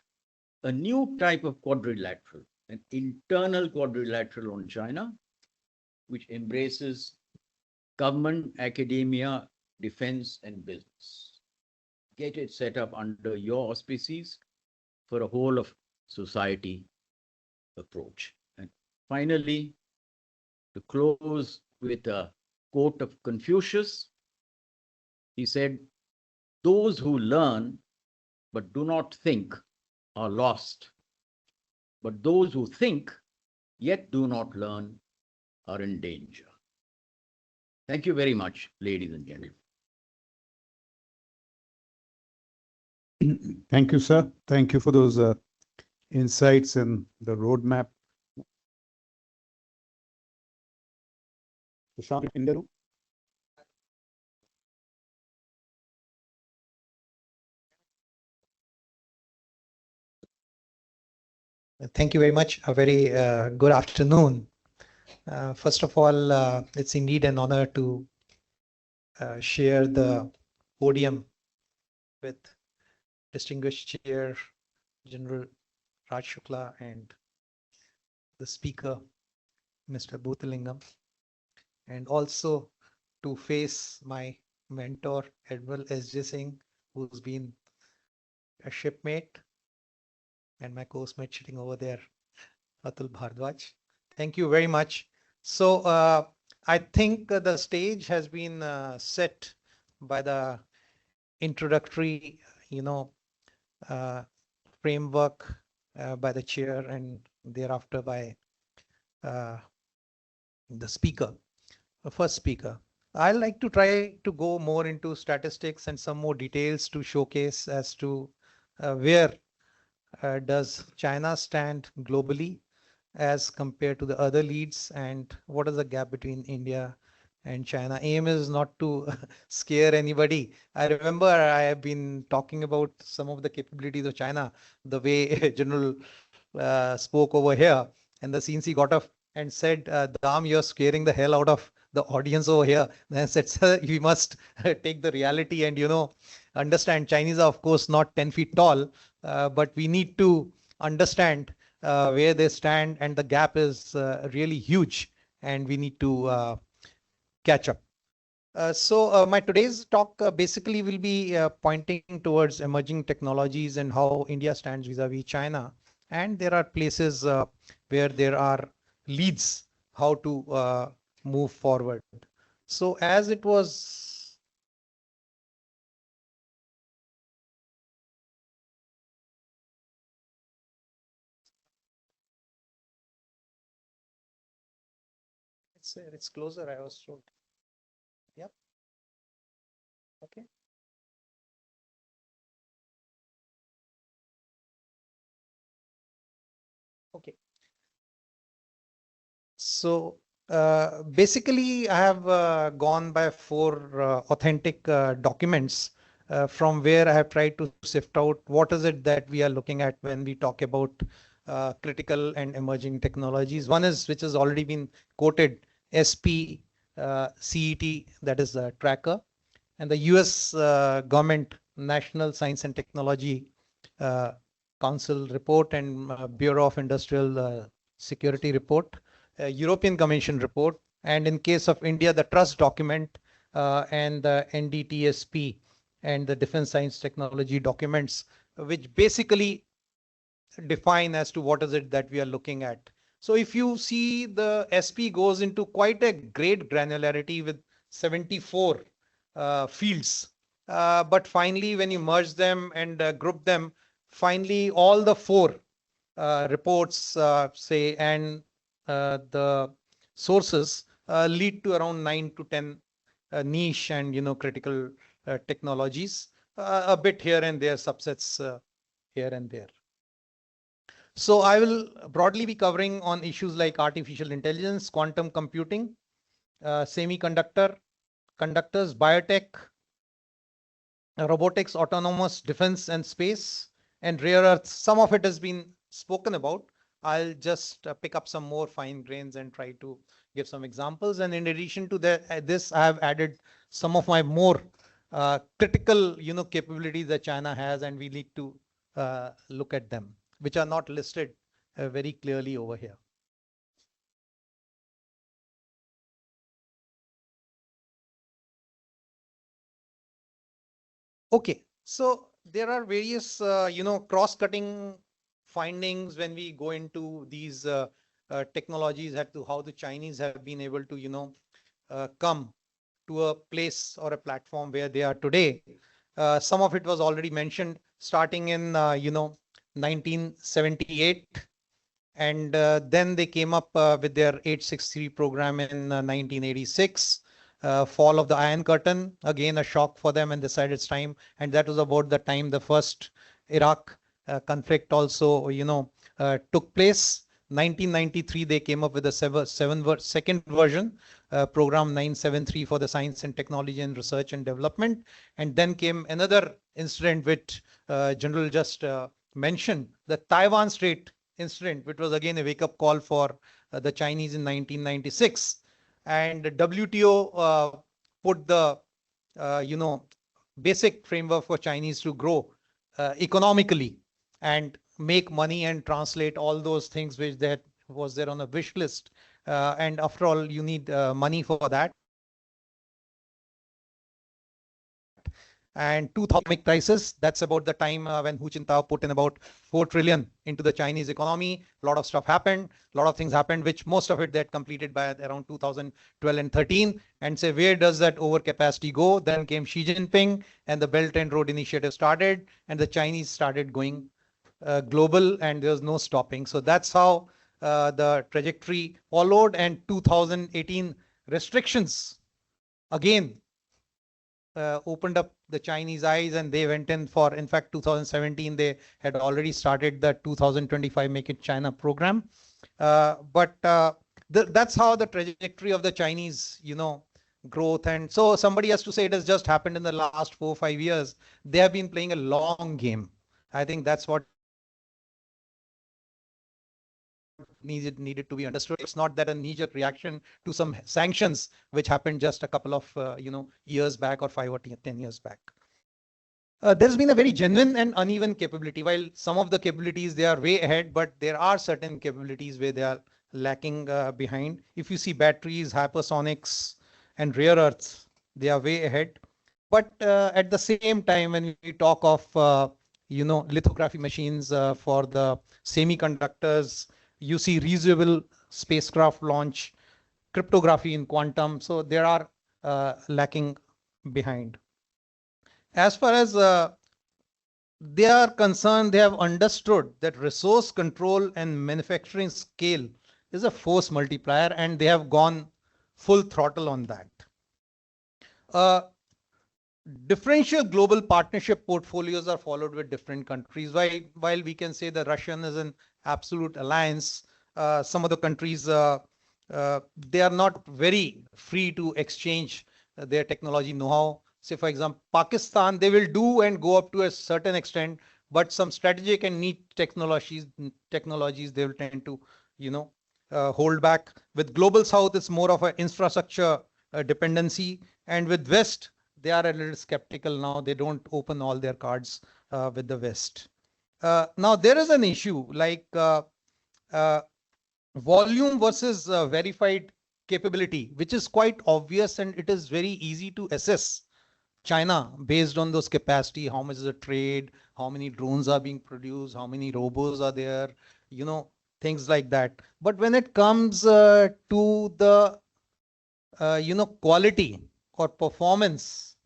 a new type of quadrilateral, an internal quadrilateral on China, which embraces government, academia, defense, and business. Get it set up under your auspices for a whole of society approach. And finally, to close with a quote of Confucius, he said, "Those who learn but do not think are lost, but those who think yet do not learn are in danger." Thank you very much, ladies and gentlemen. Thank you, sir. Thank you for those insights and the roadmap. Sushant, in the room? Thank you very much. A very good afternoon. First of all, it's indeed an honor to share the podium with distinguished Chair General RajShukla and the Speaker, Mr. Bhoothalingam, and also to face my mentor, Admiral S.J. Singh, who's been a shipmate, and my coursemate sitting over there, Atul Bhardwaj. Thank you very much. So I think the stage has been set by the introductory, framework by the chair and thereafter by the speaker, the first speaker. I'd like to try to go more into statistics and some more details to showcase as to where does China stand globally as compared to the other leads, and what is the gap between India and China. Aim is not to scare anybody. I remember I have been talking about some of the capabilities of China, the way General spoke over here, and the CNC got up and said, Dam, you're scaring the hell out of the audience over here. Then I said, sir, we must take the reality and, understand Chinese are, of course, not 10 feet tall, but we need to understand where they stand, and the gap is really huge, and we need to catch up. So my today's talk basically will be pointing towards emerging technologies and how India stands vis-a-vis China. And there are places where there are leads how to move forward. So as it was it's closer, I was told. Yep. Okay. Okay. So basically, I have gone by 4 authentic documents from where I have tried to sift out what is it that we are looking at when we talk about critical and emerging technologies. One is, which has already been quoted, SP CET, that is the tracker, and the US government National Science and Technology Council report and Bureau of Industrial Security report, European Commission report, and in case of India, the trust document and the NDTSP and the Defense Science Technology documents, which basically define as to what is it that we are looking at. So if you see, the SP goes into quite a great granularity with 74 fields. But finally, when you merge them and group them, finally all the four reports, say, and the sources lead to around 9 to 10 niche and critical technologies, a bit here and there, subsets here and there. So I will broadly be covering on issues like artificial intelligence, quantum computing, semiconductor, conductors, biotech, robotics, autonomous defense and space, and rare earths. Some of it has been spoken about. I'll just pick up some more fine grains and try to give some examples. And in addition to this, I have added some of my more critical, capabilities that China has, and we need to look at them, which are not listed very clearly over here. Okay, so there are various, cross-cutting findings when we go into these technologies as to how the Chinese have been able to, come to a place or a platform where they are today. Some of it was already mentioned, starting in, 1978. And then they came up with their 863 program in 1986. Fall of the Iron Curtain, again a shock for them, and decided it's time. And that was about the time the first Iraq conflict also, took place. 1993, they came up with a second version, program 973 for the science and technology and research and development. And then came another incident which General just mentioned, the Taiwan Strait incident, which was again a wake-up call for the Chinese in 1996. And WTO put the, basic framework for Chinese to grow economically and make money and translate all those things which that was there on a wish list. And after all, you need money for that. And 2000 crisis, that's about the time when Hu Jintao put in about 4 trillion into the Chinese economy. A lot of stuff happened, a lot of things happened, which most of it they had completed by around 2012 and 13. And say, where does that overcapacity go? Then came Xi Jinping and the Belt and Road Initiative started, and the Chinese started going global, and there was no stopping. So that's how the trajectory followed. And 2018 restrictions again opened up the Chinese eyes, and they went in fact, 2017, they had already started the 2025 Make it China program. That's how the trajectory of the Chinese, growth. And so somebody has to say it has just happened in the last 4 or 5 years. They have been playing a long game. I think that's what needed to be understood. It's not that a knee-jerk reaction to some sanctions which happened just a couple of years back, or 5 or 10 years back. There's been a very genuine and uneven capability. While some of the capabilities they are way ahead, but there are certain capabilities where they are lacking behind. If you see batteries, hypersonics, and rare earths, they are way ahead. But at the same time, when we talk of lithography machines for the semiconductors, you see reusable spacecraft launch, cryptography in quantum. So there are lacking behind. As far as they are concerned, they have understood that resource control and manufacturing scale is a force multiplier, and they have gone full throttle on that. Differential global partnership portfolios are followed with different countries. While we can say the Russian is an absolute alliance, some of the countries, they are not very free to exchange their technology know-how. Say, for example, Pakistan, they will do and go up to a certain extent, but some strategic and niche technologies they will tend to, hold back. With Global South, it's more of an infrastructure dependency. And with West, they are a little skeptical now. They don't open all their cards with the West. Now, there is an issue like volume versus verified capability, which is quite obvious, and it is very easy to assess China based on those capacity, how much is the trade, how many drones are being produced, how many robots are there, things like that. But when it comes to the quality or performance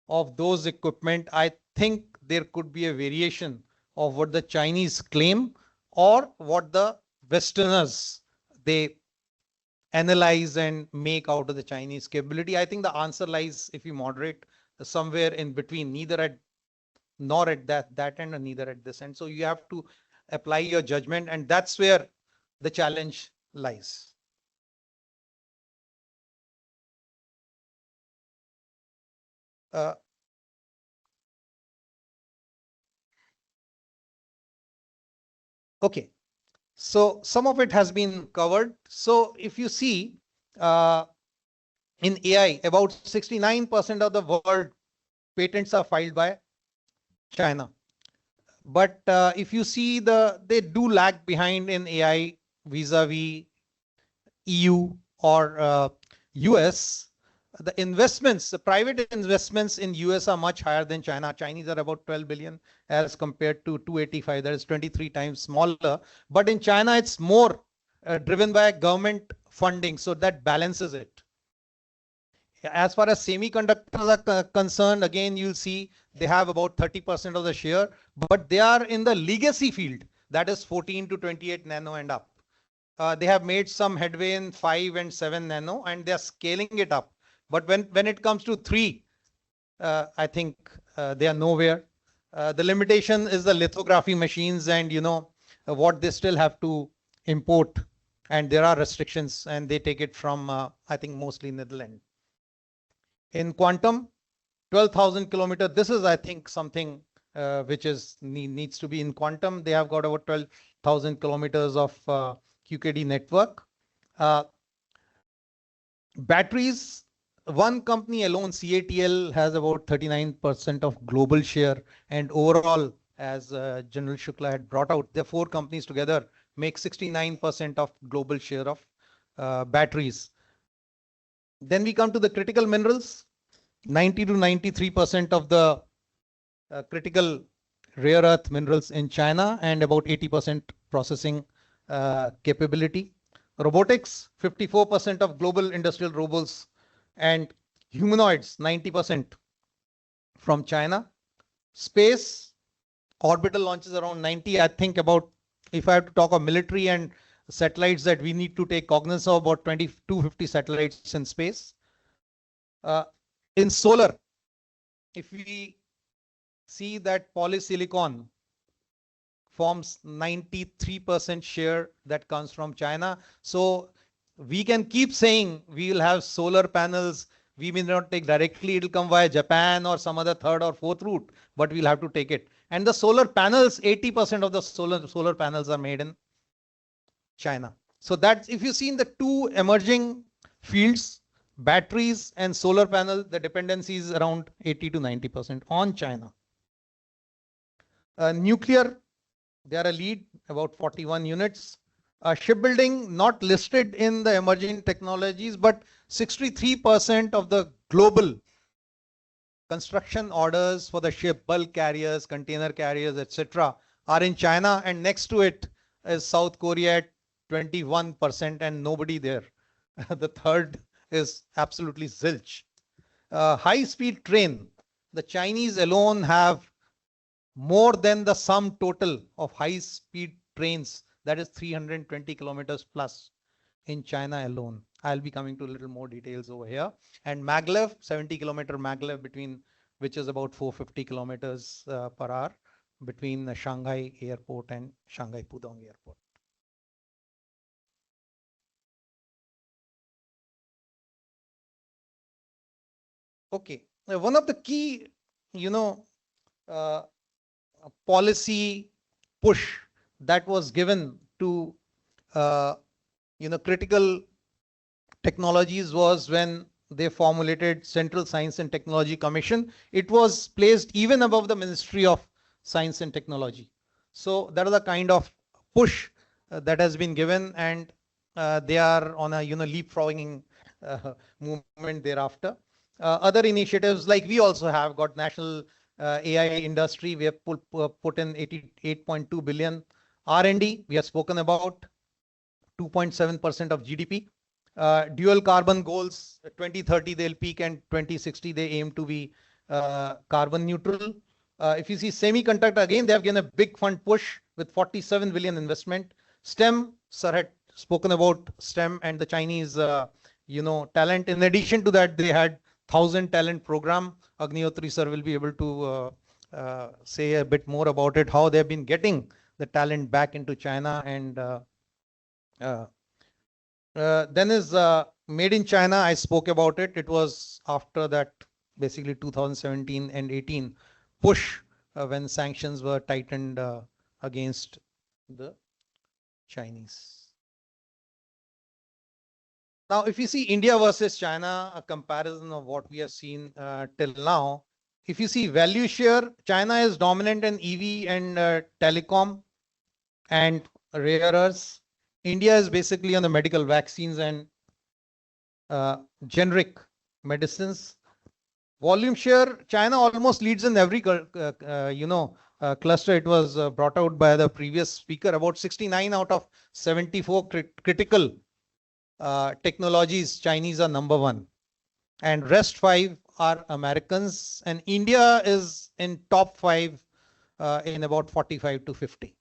of those equipment, I think there could be a variation of what the Chinese claim or what the Westerners they analyze and make out of the Chinese capability. I think the answer lies, if you moderate, somewhere in between, neither at nor at that end and neither at this end. So you have to apply your judgment, and that's where the challenge lies. Uh, okay, so some of it has been covered. So if you see in AI, about 69% of the world patents are filed by China. But if you see they do lag behind in AI vis-a-vis EU or US. The investments, the private investments in US are much higher than China. Chinese are about 12 billion as compared to 285. That is 23 times smaller. But in China, it's more driven by government funding. So that balances it. As far as semiconductors are concerned, again, you'll see they have about 30% of the share, but they are in the legacy field. That is 14 to 28 nano and up. They have made some headway in 5 and 7 nano, and they are scaling it up. But when it comes to 3, I think they are nowhere. The limitation is the lithography machines and, what they still have to import. And there are restrictions, and they take it from, I think, mostly Netherlands. In quantum, 12,000 kilometer. This is, I think, something which needs to be in quantum. They have got about 12,000 kilometers of QKD network. Batteries, one company alone, CATL, has about 39% of global share, and overall, as General Shukla had brought out, the 4 companies together make 69% of global share of batteries. Then we come to the critical minerals. 90 to 93% of the critical rare earth minerals in China, and about 80% processing capability. Robotics, 54% of global industrial robots, and humanoids, 90% from China. Space, orbital launches around 90. I think about, if I have to talk of military and satellites that we need to take cognizance of, about 250 satellites in space. In solar, if we see that polysilicon forms 93% share that comes from China. So we can keep saying we will have solar panels. We may not take directly, it will come via Japan or some other 3rd or 4th route, but we'll have to take it. And the solar panels, 80% of the solar panels are made in China. So that's, if you see in the 2 emerging fields, batteries and solar panel, the dependency is around 80 to 90% on China. Nuclear, they are a lead, about 41 units. Shipbuilding, not listed in the emerging technologies, but 63% of the global construction orders for the ship, bulk carriers, container carriers, etc., are in China, and next to it is South Korea at 21%, and nobody there. The third is absolutely zilch. High-speed train, the Chinese alone have more than the sum total of high-speed trains, that is 320 kilometers plus in China alone. I'll be coming to a little more details over here. And maglev, 70-kilometer maglev, between which is about 450 kilometers per hour between the Shanghai airport and Shanghai Pudong airport. Okay, one of the key, policy push that was given to, critical technologies was when they formulated Central Science and Technology Commission. It was placed even above the Ministry of Science and Technology. So that is the kind of push that has been given, and they are on a leapfrogging movement thereafter. Other initiatives, like we also have got national AI industry, we have put in 88.2 billion. R&D, we have spoken about. 2.7% of GDP. Dual carbon goals, 2030 they'll peak and 2060 they aim to be carbon neutral. If you see semiconductor, again, they have given a big fund push with 47 billion investment. STEM, sir had spoken about STEM and the Chinese, talent. In addition to that, they had 1,000 talent program. Agnihotri sir will be able to say a bit more about it, how they've been getting the talent back into China. And then is Made in China. I spoke about it. It was after that, basically 2017 and 18 push when sanctions were tightened against the Chinese. Now, if you see India versus China, a comparison of what we have seen till now, if you see value share, China is dominant in EV and telecom and rare earths. India is basically on the medical vaccines and generic medicines. Volume share, China almost leads in every cluster. It was brought out by the previous speaker. About 69 out of 74 critical technologies, Chinese are number one. And rest 5 are Americans. And India is in top 5 in about 45 to 50.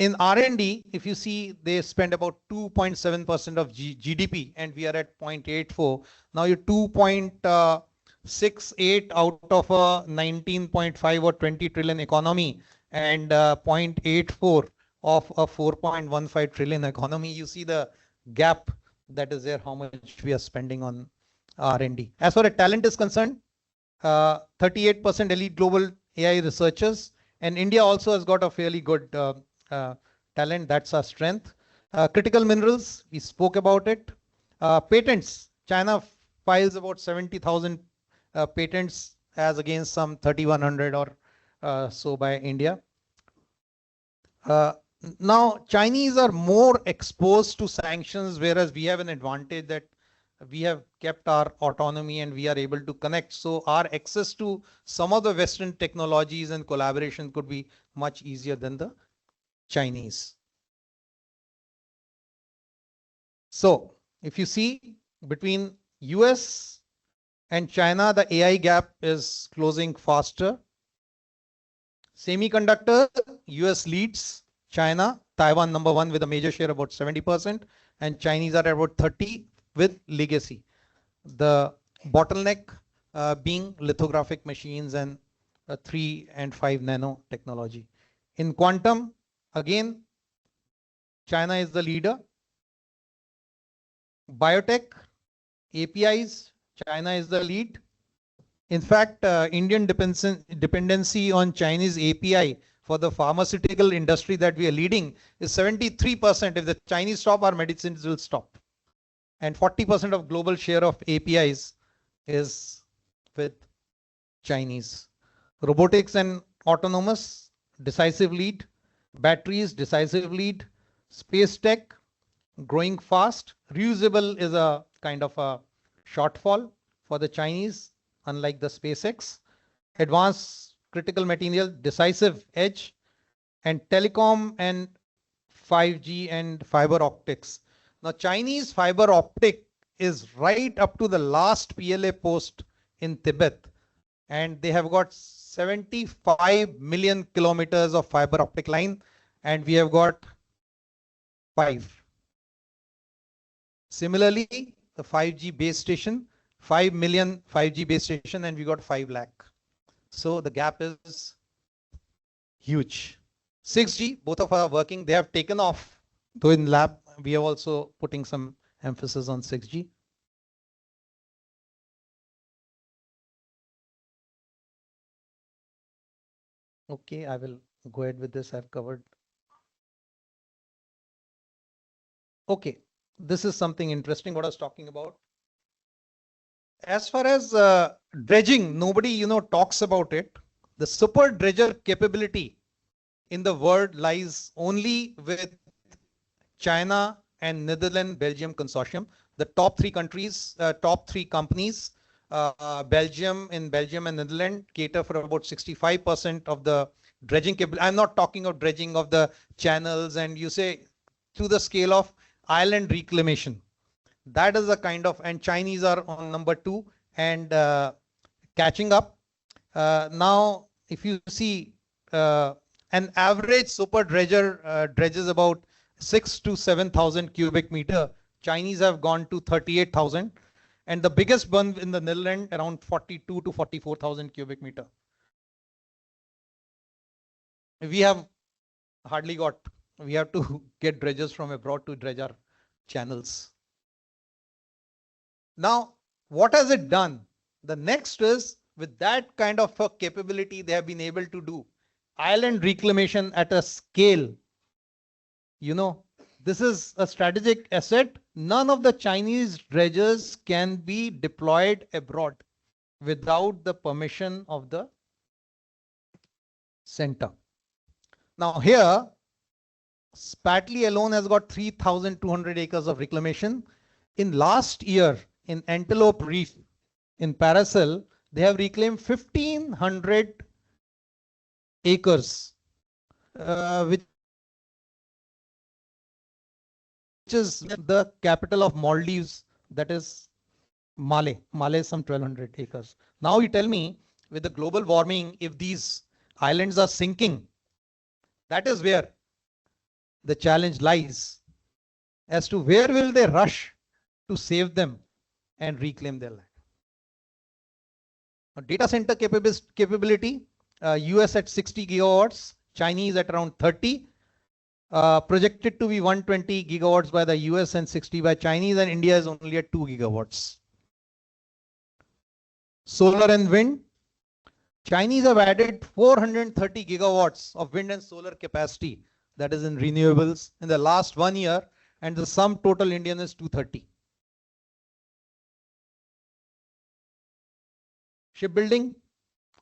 In R&D, if you see, they spend about 2.7% of GDP, and we are at 0.84. Now you're 2.68 out of a 19.5 or 20 trillion economy, and 0.84 of a 4.15 trillion economy. You see the gap that is there, how much we are spending on R&D. As far as talent is concerned, 38% elite global AI researchers. And India also has got a fairly good talent. That's our strength. Critical minerals, we spoke about it. Patents, China files about 70,000 patents as against some 3,100 or so by India. Now, Chinese are more exposed to sanctions, whereas we have an advantage that we have kept our autonomy and we are able to connect. So our access to some of the Western technologies and collaboration could be much easier than the Chinese. So if you see between US and China, the AI gap is closing faster. Semiconductor, US leads, China, Taiwan number 1 with a major share about 70%, and Chinese are about 30 with legacy. The bottleneck being lithographic machines and 3 and 5 nano technology. In quantum, again, China is the leader. Biotech, APIs, China is the lead. In fact, Indian dependency on Chinese API for the pharmaceutical industry that we are leading is 73%. If the Chinese stop, our medicines will stop. And 40% of global share of APIs is with Chinese. Robotics and autonomous, decisive lead. Batteries, decisive lead. Space tech, growing fast. Reusable is a kind of a shortfall for the Chinese, unlike the SpaceX. Advanced critical material, decisive edge. And telecom and 5G and fiber optics. Now, Chinese fiber optic is right up to the last PLA post in Tibet, and they have got 75 million kilometers of fiber optic line, and we have got 5. Similarly, the 5G base station, 5 million 5G base station, and we got 5 lakh. So the gap is huge. 6G, both of are working. They have taken off, though in lab, we are also putting some emphasis on 6G. Okay, I will go ahead with this. I've covered. Okay, this is something interesting what I was talking about. As far as dredging, nobody, talks about it. The super dredger capability in the world lies only with China and Netherlands, Belgium consortium. The top 3 countries, top 3 companies, Belgium and Netherlands cater for about 65% of the dredging capability. I'm not talking of dredging of the channels, and you say to the scale of island reclamation. That is the kind of, and Chinese are on number 2 and catching up. Now, if you see an average super dredger dredges about 6 to 7,000 cubic meter. Chinese have gone to 38,000, and the biggest one in the Netherlands around 42 to 44,000 cubic meter. We have hardly got. We have to get dredgers from abroad to dredge our channels. Now, what has it done? The next is, with that kind of a capability, they have been able to do island reclamation at a scale. You know, this is a strategic asset. None of the Chinese dredgers can be deployed abroad without the permission of the center. Now here, Spatley alone has got 3,200 acres of reclamation. In last year, in Antelope Reef, in Paracel, they have reclaimed 1,500 acres, which is the capital of Maldives, that is Malé. Malé is some 1,200 acres. Now you tell me, with the global warming, if these islands are sinking, that is where the challenge lies, as to where will they rush to save them and reclaim their land. Now, data center capability, US at 60 gigawatts, Chinese at around 30, projected to be 120 gigawatts by the US and 60 by Chinese, and India is only at 2 gigawatts. Solar and wind, Chinese have added 430 gigawatts of wind and solar capacity, that is in renewables, in the last 1 year, and the sum total Indian is 230. Shipbuilding,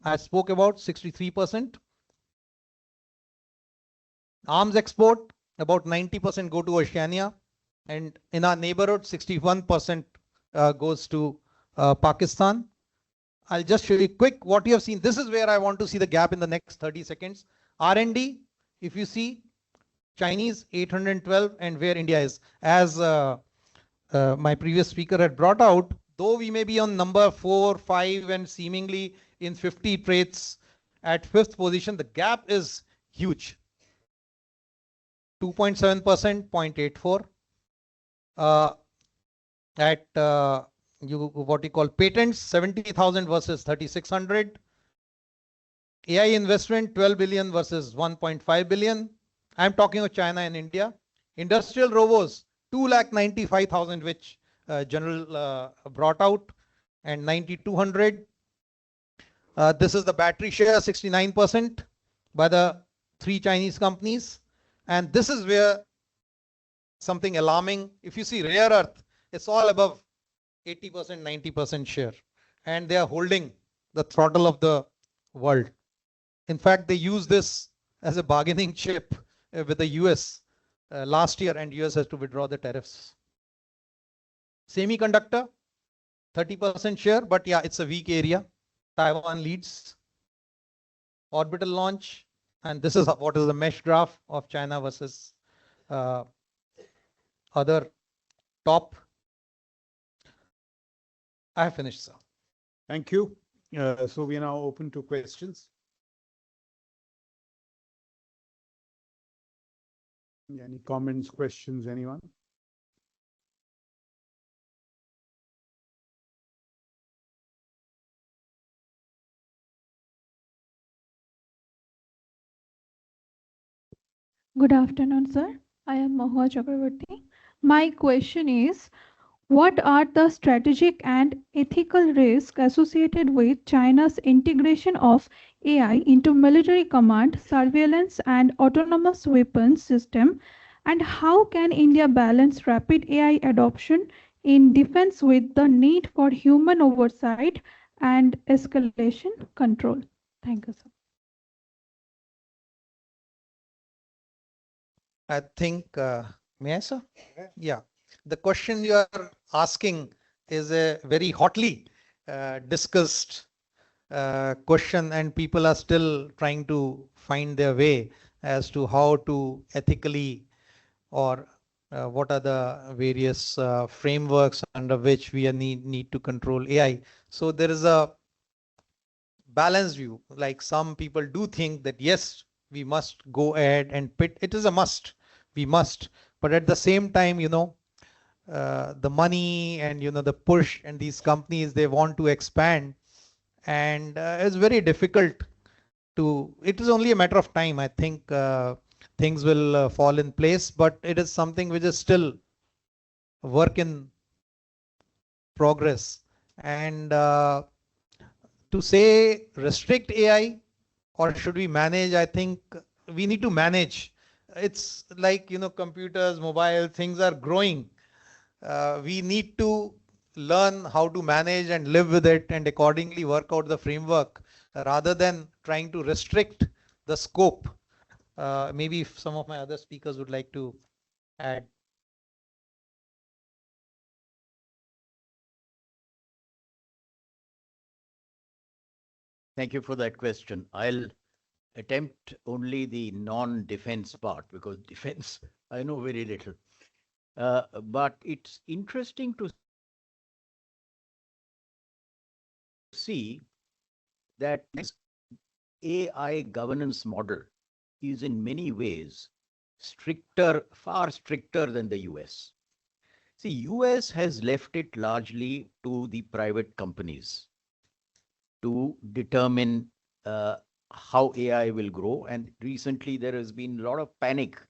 I spoke about 63%. Arms export, about 90% go to Oceania, and in our neighborhood, 61% goes to Pakistan. I'll just show you quick what you have seen. This is where I want to see the gap in the next 30 seconds. R&D, if you see, Chinese 812, and where India is. As my previous speaker had brought out, though we may be on number 4, 5, and seemingly in 50 traits at 5th position, the gap is huge. 2.7%, 0.84. At what you call patents, 70,000 versus 3,600. AI investment, 12 billion versus 1.5 billion. I'm talking of China and India. Industrial robos, 2,95,000, which General brought out, and 9,200. This is the battery share, 69% by the 3 Chinese companies. And this is where something alarming. If you see rare earth, it's all above 80%, 90% share. And they are holding the throttle of the world. In fact, they use this as a bargaining chip with the US last year, and US has to withdraw the tariffs. Semiconductor, 30% share, but yeah, it's a weak area. Taiwan leads. Orbital launch, and this is what is the mesh graph of China versus other top. I have finished, sir. Thank you. So we are now open to questions. Any comments, questions, anyone? Good afternoon, sir. I am Mahua Chakravarti. My question is, what are the strategic and ethical risks associated with China's integration of AI into military command, surveillance, and autonomous weapons system? And how can India balance rapid AI adoption in defense with the need for human oversight and escalation control? Thank you, sir. I think, may I, sir? Yeah. The question you are asking is a very hotly discussed question, and people are still trying to find their way as to how to ethically, or what are the various frameworks under which we need to control AI. So there is a balanced view. Like some people do think that yes, we must go ahead and pit. It is a must. We must. But at the same time, the money and the push, and these companies, they want to expand, and it's very difficult to. It is only a matter of time. I think things will fall in place, but it is something which is still a work in progress. And to say restrict AI, or should we manage? I think we need to manage. It's like, computers, mobile, things are growing. We need to learn how to manage and live with it, and accordingly work out the framework, rather than trying to restrict the scope. Maybe if some of my other speakers would like to add. Thank you for that question. I'll attempt only the non-defense part because defense, I know very little. But it's interesting to see that this AI governance model is in many ways stricter, far stricter than the US. See, US has left it largely to the private companies to determine how AI will grow. And recently there has been a lot of panic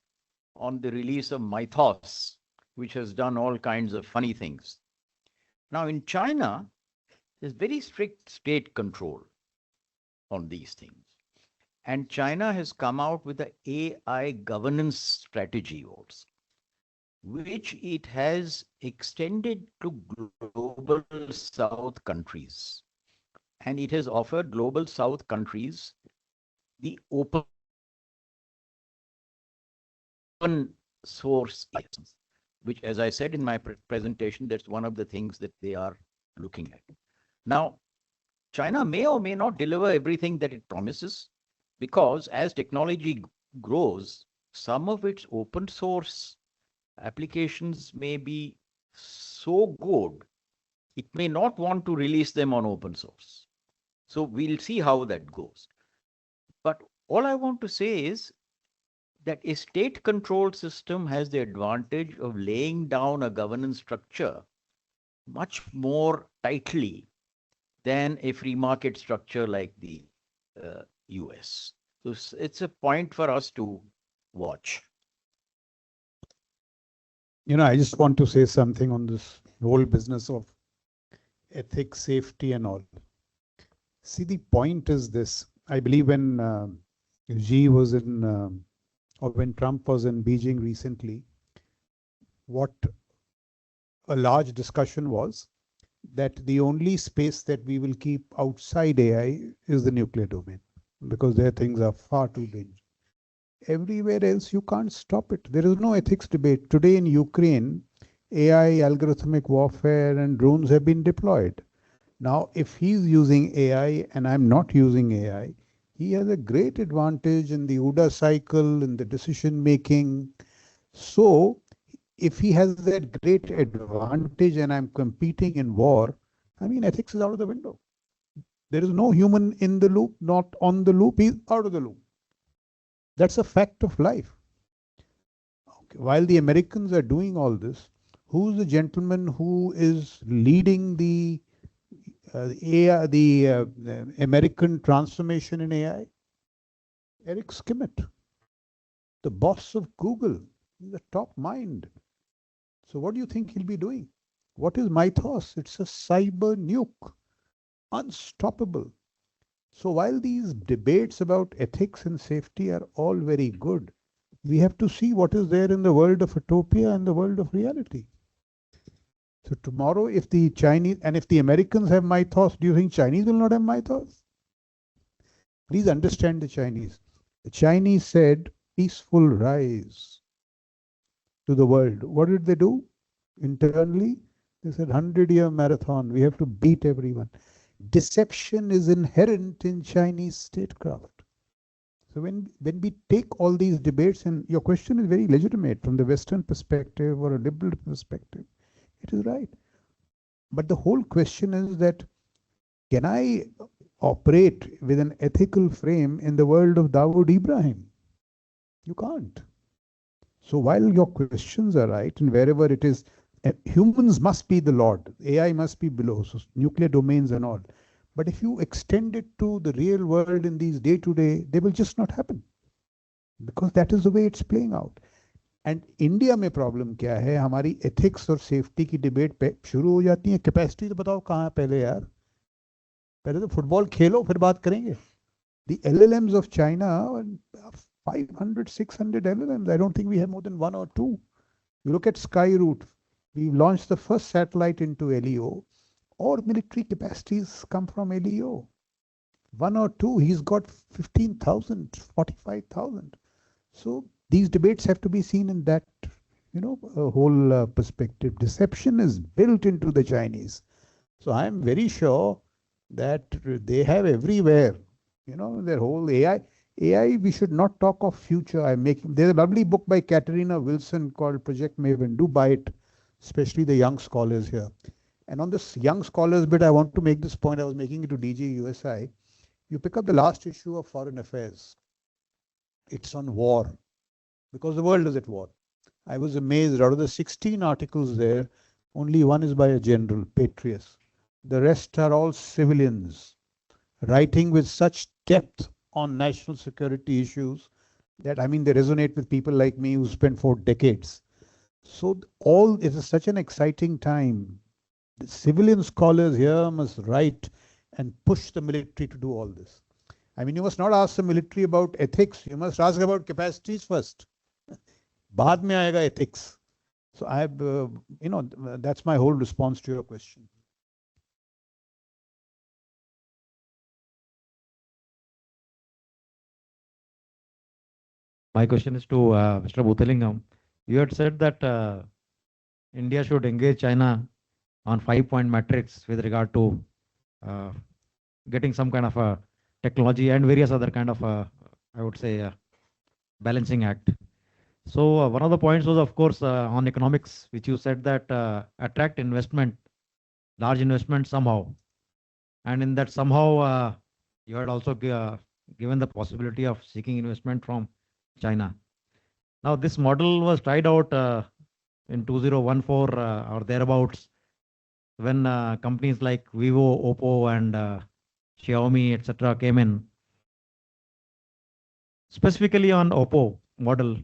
on the release of Mythos, which has done all kinds of funny things. Now in China, there's very strict state control on these things. And China has come out with the AI governance strategy also, which it has extended to global South countries. And it has offered global South countries the open source license, which, as I said in my presentation, that's one of the things that they are looking at. Now, China may or may not deliver everything that it promises, because as technology grows, some of its open source applications may be so good, it may not want to release them on open source. So we'll see how that goes. But all I want to say is that a state controlled system has the advantage of laying down a governance structure much more tightly than a free market structure like the US. So it's a point for us to watch. I just want to say something on this whole business of ethics, safety, and all. See, the point is this. I believe when Xi was in, or when Trump was in Beijing recently, what a large discussion was that the only space that we will keep outside AI is the nuclear domain, because there things are far too dangerous. Everywhere else, you can't stop it. There is no ethics debate. Today in Ukraine, AI, algorithmic warfare, and drones have been deployed. Now, if he's using AI and I'm not using AI, he has a great advantage in the OODA cycle, in the decision making. So, if he has that great advantage and I'm competing in war, I mean, ethics is out of the window. There is no human in the loop, not on the loop, he's out of the loop. That's a fact of life. Okay. While the Americans are doing all this, who's the gentleman who is leading the AI, the American transformation in AI? Eric Schmidt, the boss of Google, the top mind. So what do you think he'll be doing? What is Mythos? It's a cyber nuke, unstoppable. So while these debates about ethics and safety are all very good, we have to see what is there in the world of utopia and the world of reality. So tomorrow, if the Chinese and if the Americans have Mythos, do you think Chinese will not have Mythos? Please understand the Chinese. The Chinese said, peaceful rise to the world. What did they do? Internally, they said 100-year marathon. We have to beat everyone. deception is inherent in Chinese statecraft. So when we take all these debates, and your question is very legitimate from the Western perspective or a liberal perspective, it is right. But the whole question is that, can I operate with an ethical frame in the world of Dawood Ibrahim? You can't. So while your questions are right, and wherever it is, humans must be the Lord, AI must be below, so nuclear domains and all. But if you extend it to the real world in these day-to-day, they will just not happen. Because that is the way it's playing out. And India में problem क्या है, हमारी ethics और safety की debate शुरू हो जाती है, कैपेसिटी तो बताओ कहाँ है पहले यार, पहले तो फुटबॉल खेलो फिर बात करेंगे. The LLMs of China, 500, 600 LLMs. I don't think we have more than one or two. You look at Skyroot, we launched the first satellite into LEO. All military capacities come from LEO. One or two, he's got 15,000, 45,000. So these debates have to be seen in that, whole perspective. Deception is built into the Chinese. So I'm very sure that they have everywhere, their whole AI. AI, we should not talk of future. There's a lovely book by Katerina Wilson called Project Maven. Do buy it, especially the young scholars here. And on this young scholars bit, I want to make this point. I was making it to DG USI. You pick up the last issue of Foreign Affairs. It's on war, because the world is at war. I was amazed. Out of the 16 articles there, only one is by a general, Patrius. The rest are all civilians, writing with such depth on national security issues that, they resonate with people like me who spent 4 decades. So it is such an exciting time. The civilian scholars here must write and push the military to do all this. You must not ask the military about ethics. You must ask about capacities first. बाद में आएगा ethics. So I have, that's my whole response to your question. My question is to Mr. Bhoothalingam. You had said that India should engage China on 5-point matrix with regard to getting some kind of a technology and various other kind of, I would say, balancing act. So one of the points was, of course, on economics, which you said that attract investment, large investment somehow. And in that somehow, you had also given the possibility of seeking investment from China. Now, this model was tried out in 2014 or thereabouts, when companies like Vivo, Oppo, and Xiaomi, etc., came in. Specifically on Oppo model,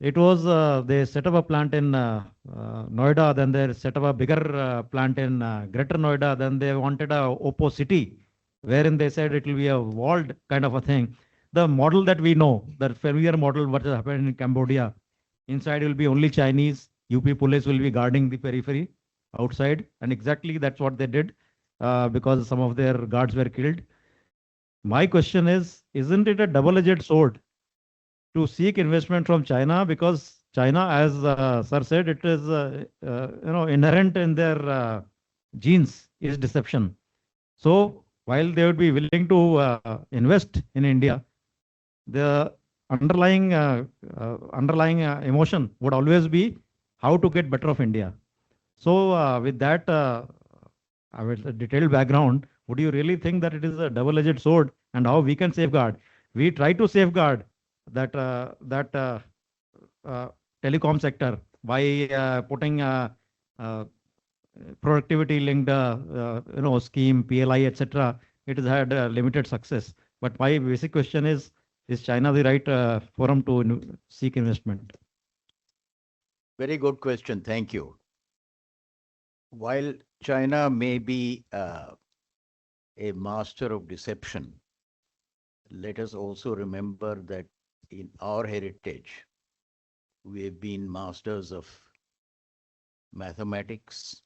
it was they set up a plant in Noida, then they set up a bigger plant in Greater Noida, then they wanted a Oppo city, wherein they said it will be a walled kind of a thing. The model that we know, the familiar model, what has happened in Cambodia, inside will be only Chinese, UP police will be guarding the periphery outside, and exactly that's what they did because some of their guards were killed. My question is, isn't it a double-edged sword to seek investment from China? Because China, as sir said, it is inherent in their genes is deception. So while they would be willing to invest in India, the underlying emotion would always be how to get better of India. So with that with a detailed background, would you really think that it is a double-edged sword, and how we can safeguard? We try to safeguard that telecom sector by putting productivity linked scheme, PLI, etc. It has had limited success. But my basic question is China the right forum to seek investment? Very good question. Thank you. While China may be a master of deception, let us also remember that in our heritage, we have been masters of mathematics.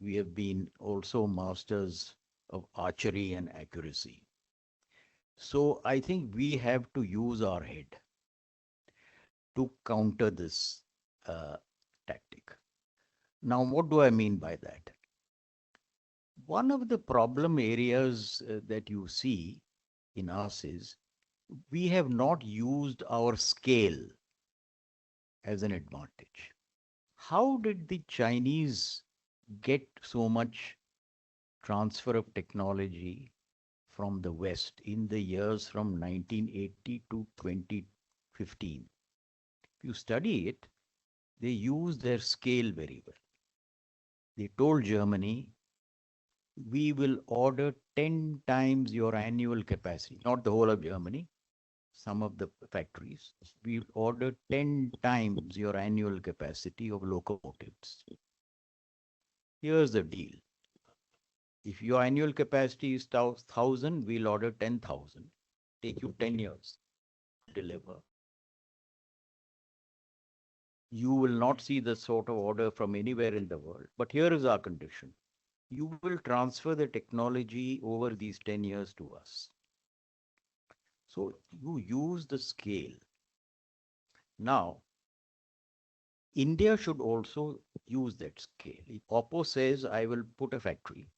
We have been also masters of archery and accuracy. So I think we have to use our head to counter this tactic. Now, what do I mean by that? One of the problem areas that you see in us is we have not used our scale as an advantage. How did the Chinese get so much transfer of technology from the West in the years from 1980 to 2015? If you study it, they use their scale very well. They told Germany, we will order 10 times your annual capacity, not the whole of Germany, some of the factories. We will order 10 times your annual capacity of locomotives. Here's the deal. If your annual capacity is 1,000, we'll order 10,000. Take you 10 years to deliver. You will not see the sort of order from anywhere in the world. But here is our condition. You will transfer the technology over these 10 years to us. So you use the scale. Now, India should also use that scale. If Oppo says, I will put a factory,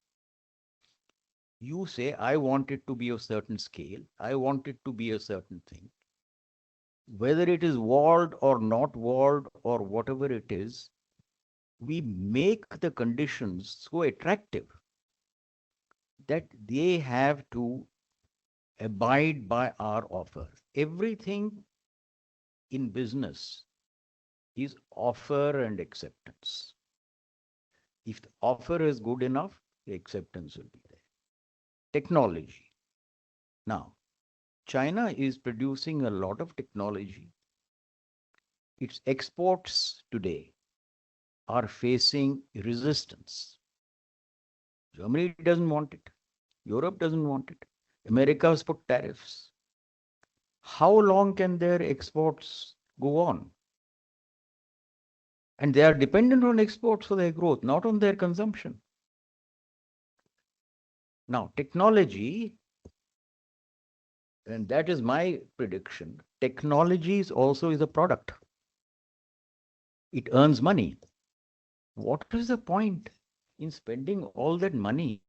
you say, I want it to be a certain scale, I want it to be a certain thing. Whether it is walled or not walled or whatever it is, we make the conditions so attractive that they have to abide by our offer. Everything in business is offer and acceptance. If the offer is good enough, the acceptance will be there. Technology. Now, China is producing a lot of technology. Its exports today are facing resistance. Germany doesn't want it. Europe doesn't want it. America has put tariffs. How long can their exports go on? And they are dependent on exports for their growth, not on their consumption. Now, technology, and that is my prediction, technology also is a product. It earns money. What is the point in spending all that money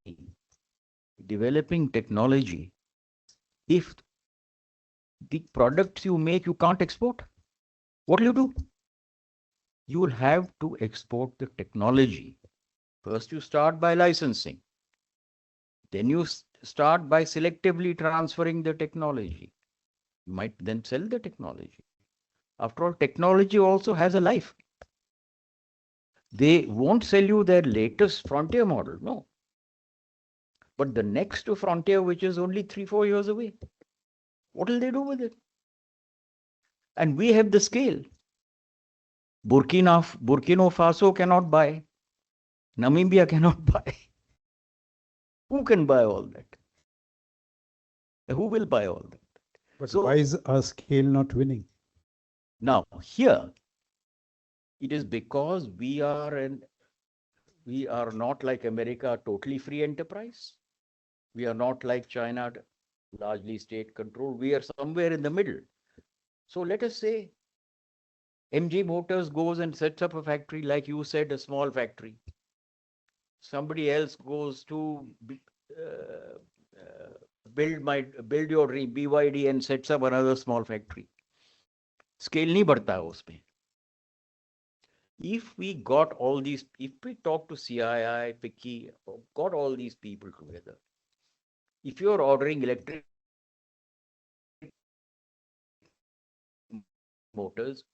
developing technology if the products you make you can't export? What will you do? You will have to export the technology. First, you start by licensing. Then you start by selectively transferring the technology. You might then sell the technology. After all, technology also has a life. They won't sell you their latest frontier model, no. But the next frontier, which is only 3-4 years away, what will they do with it? And we have the scale. Burkina Faso cannot buy. Namibia cannot buy. Who can buy all that? Who will buy all that? But So, why is our scale not winning? now here, it is because we are not like America, totally free enterprise. We are not like China, largely state controlled. We are somewhere in the middle. So let us say MG Motors goes and sets up a factory, like you said, a small factory. Somebody else goes to build your dream, BYD, and sets up another small factory. Scale नहीं बढ़ता है उसमें. If we got all these, if we talk to CII, Picky, got all these people together, if you're ordering electric motors,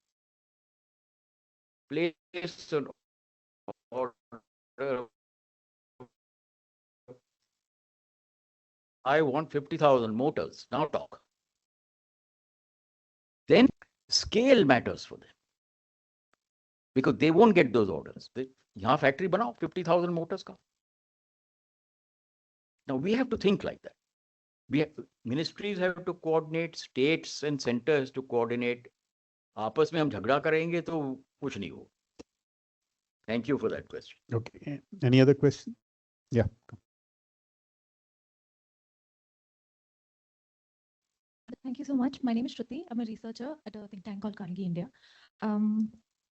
place an order. I want 50,000 motors. Now talk. Then scale matters for them because they won't get those orders. यहाँ factory बनाओ 50,000 motors का. Now we have to think like that. Ministries have to coordinate, states and centers to coordinate. आपस में हम झगड़ा करेंगे तो कुछ नहीं हो. Thank you for that question. Okay. Any other question? Yeah. Thank you so much. My name is Shruti. I'm a researcher at a think tank called Carnegie India.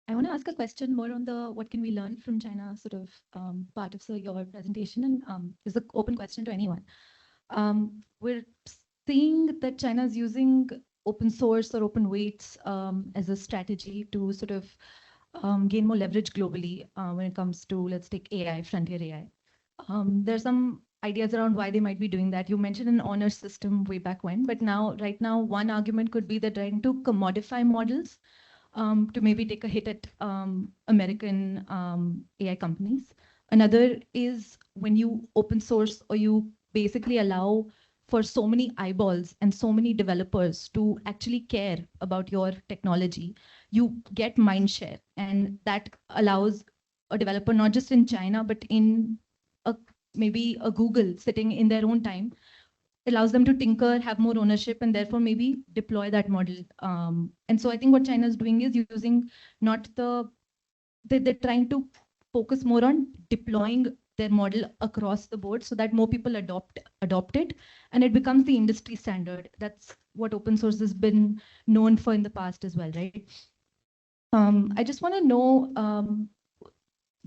I want to ask a question more on the what can we learn from China sort of part of your presentation, and is an open question to anyone. We're seeing that China is using open source or open weights as a strategy to sort of gain more leverage globally when it comes to, let's take AI, frontier AI. There's some ideas around why they might be doing that. You mentioned an honor system way back when, but right now, one argument could be they're trying to commodify models to maybe take a hit at American AI companies. Another is when you open source or you basically allow for so many eyeballs and so many developers to actually care about your technology, you get mind share. And that allows a developer, not just in China, but in maybe a Google sitting in their own time, allows them to tinker, have more ownership, and therefore maybe deploy that model. And so I think what China is doing is using not they're trying to focus more on deploying their model across the board so that more people adopt it and it becomes the industry standard. That's what open source has been known for in the past as well, right? I just want to know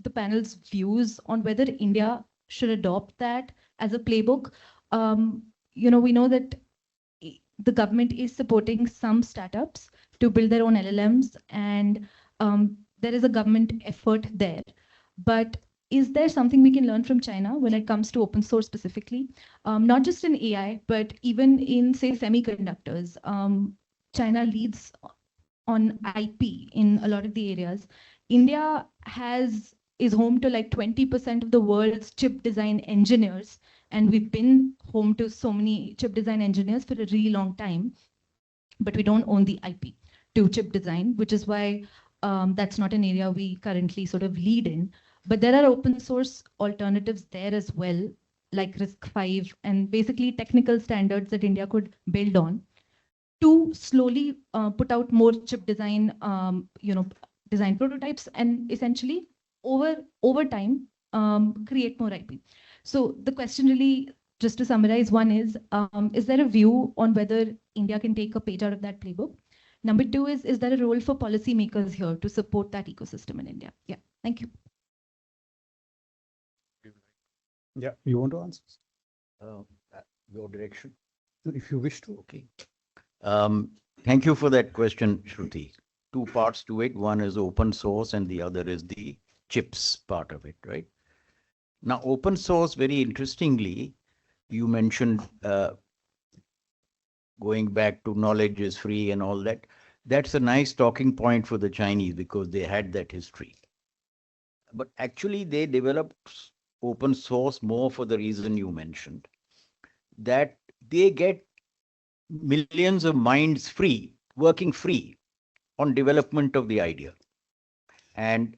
the panel's views on whether India should adopt that as a playbook. We know that the government is supporting some startups to build their own LLMs, and there is a government effort there. But is there something we can learn from China when it comes to open source specifically? Not just in AI, but even in, say, semiconductors. China leads on IP in a lot of the areas. India is home to like 20% of the world's chip design engineers, and we've been home to so many chip design engineers for a really long time, but we don't own the IP to chip design, which is why that's not an area we currently sort of lead in. But there are open source alternatives there as well, like RISC-V and basically technical standards that India could build on to slowly put out more chip design, design prototypes, and essentially over time create more IP. So the question really, just to summarize, one is there a view on whether India can take a page out of that playbook? Number two is there a role for policymakers here to support that ecosystem in India? Yeah, thank you. Yeah, you want to answer? Your direction? If you wish to. Okay. Thank you for that question, Shruti. Two parts to it. One is open source and the other is the chips part of it, right? Now, open source, very interestingly, you mentioned going back to knowledge is free and all that. That's a nice talking point for the Chinese because they had that history. But actually, they developed open source more for the reason you mentioned, that they get millions of minds free, working free on development of the idea. And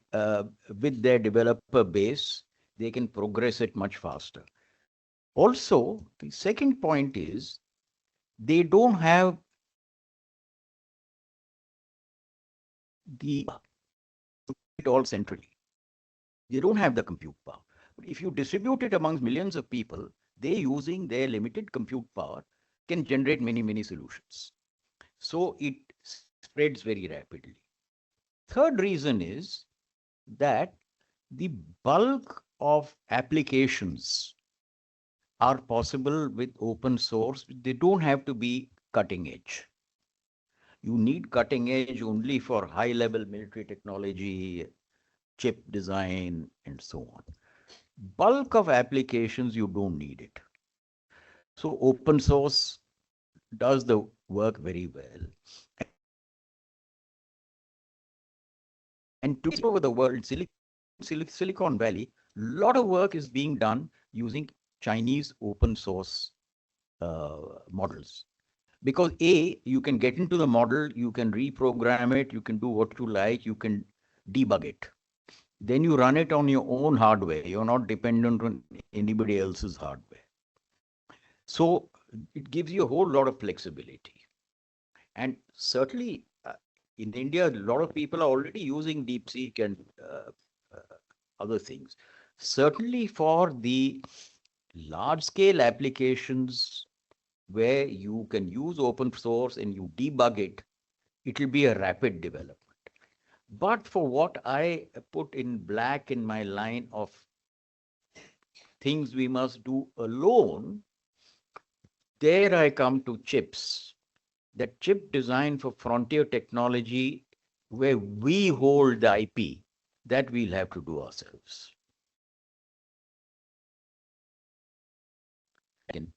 with their developer base, they can progress it much faster. Also, the second point is they don't have it all centrally. They don't have the compute power. But if you distribute it amongst millions of people, they using their limited compute power can generate many, many solutions. So it spreads very rapidly. Third reason is that the bulk of applications are possible with open source. They don't have to be cutting edge. You need cutting edge only for high level military technology, chip design, and so on. Bulk of applications, you don't need it. So open source does the work very well. And to over the world, Silicon Valley, a lot of work is being done using Chinese open source models. Because A, you can get into the model, you can reprogram it, you can do what you like, you can debug it. Then you run it on your own hardware. You're not dependent on anybody else's hardware. So it gives you a whole lot of flexibility. And certainly in India, a lot of people are already using DeepSeek and other things. Certainly for the large scale applications where you can use open source and you debug it, it will be a rapid development. But for what I put in black in my line of things we must do alone, there I come to chips. That chip design for frontier technology where we hold the IP, that we'll have to do ourselves. Can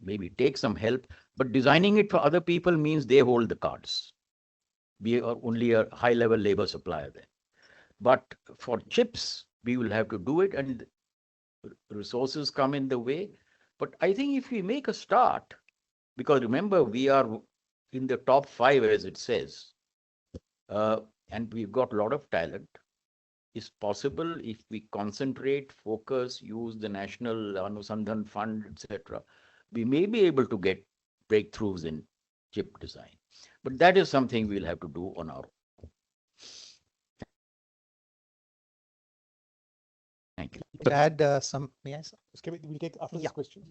maybe take some help, but designing it for other people means they hold the cards. We are only a high-level labor supplier there. But for chips, we will have to do it, and resources come in the way. But I think if we make a start, because remember, we are in the top 5, as it says, and we've got a lot of talent. Is possible if we concentrate, focus, use the National Anusandhan Fund, etc. We may be able to get breakthroughs in chip design. But that is something we'll have to do on our own. Thank you. Add some, may I? We'll take after this Yeah. question.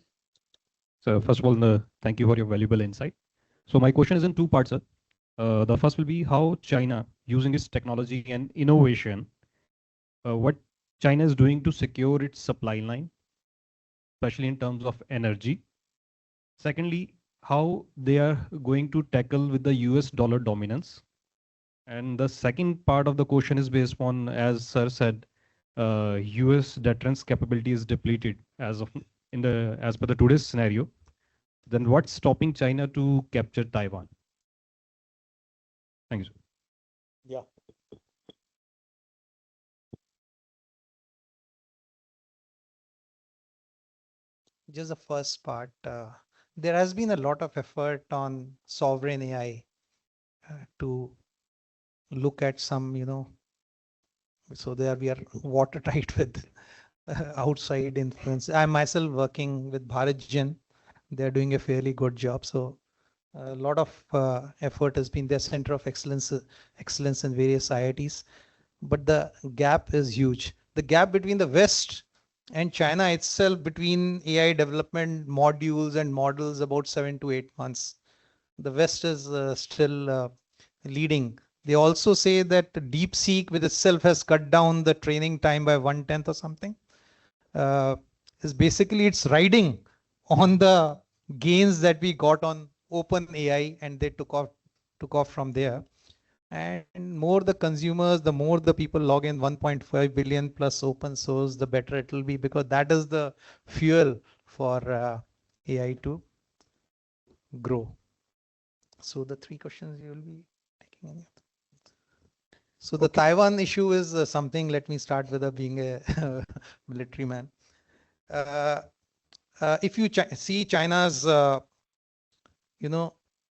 So first of all, thank you for your valuable insight. So my question is in two parts, sir. The first will be how China, using its technology and innovation, what China is doing to secure its supply line, especially in terms of energy. Secondly, how they are going to tackle with the US dollar dominance. And the second part of the question is based on, as sir said, US deterrence capability is depleted as per the today's scenario. Then what's stopping China to capture Taiwan? Thank you, sir. Yeah. Just the first part. There has been a lot of effort on sovereign AI to look at some, so there we are watertight with outside influence. I'm myself working with BharatGen. They're doing a fairly good job. So a lot of effort has been their center of excellence in various IITs. But the gap is huge. The gap between the West and China itself, between AI development modules and models, about 7 to 8 months. The West is still leading. They also say that DeepSeek with itself has cut down the training time by 1/10 or something. Is basically it's riding on the gains that we got on open AI, and they took off from there. And more the consumers, the more the people log in, 1.5 billion plus open source, the better it will be, because that is the fuel for AI to grow. So the three questions you will be taking any. So the Taiwan issue is something, let me start with being a military man. If you see China's,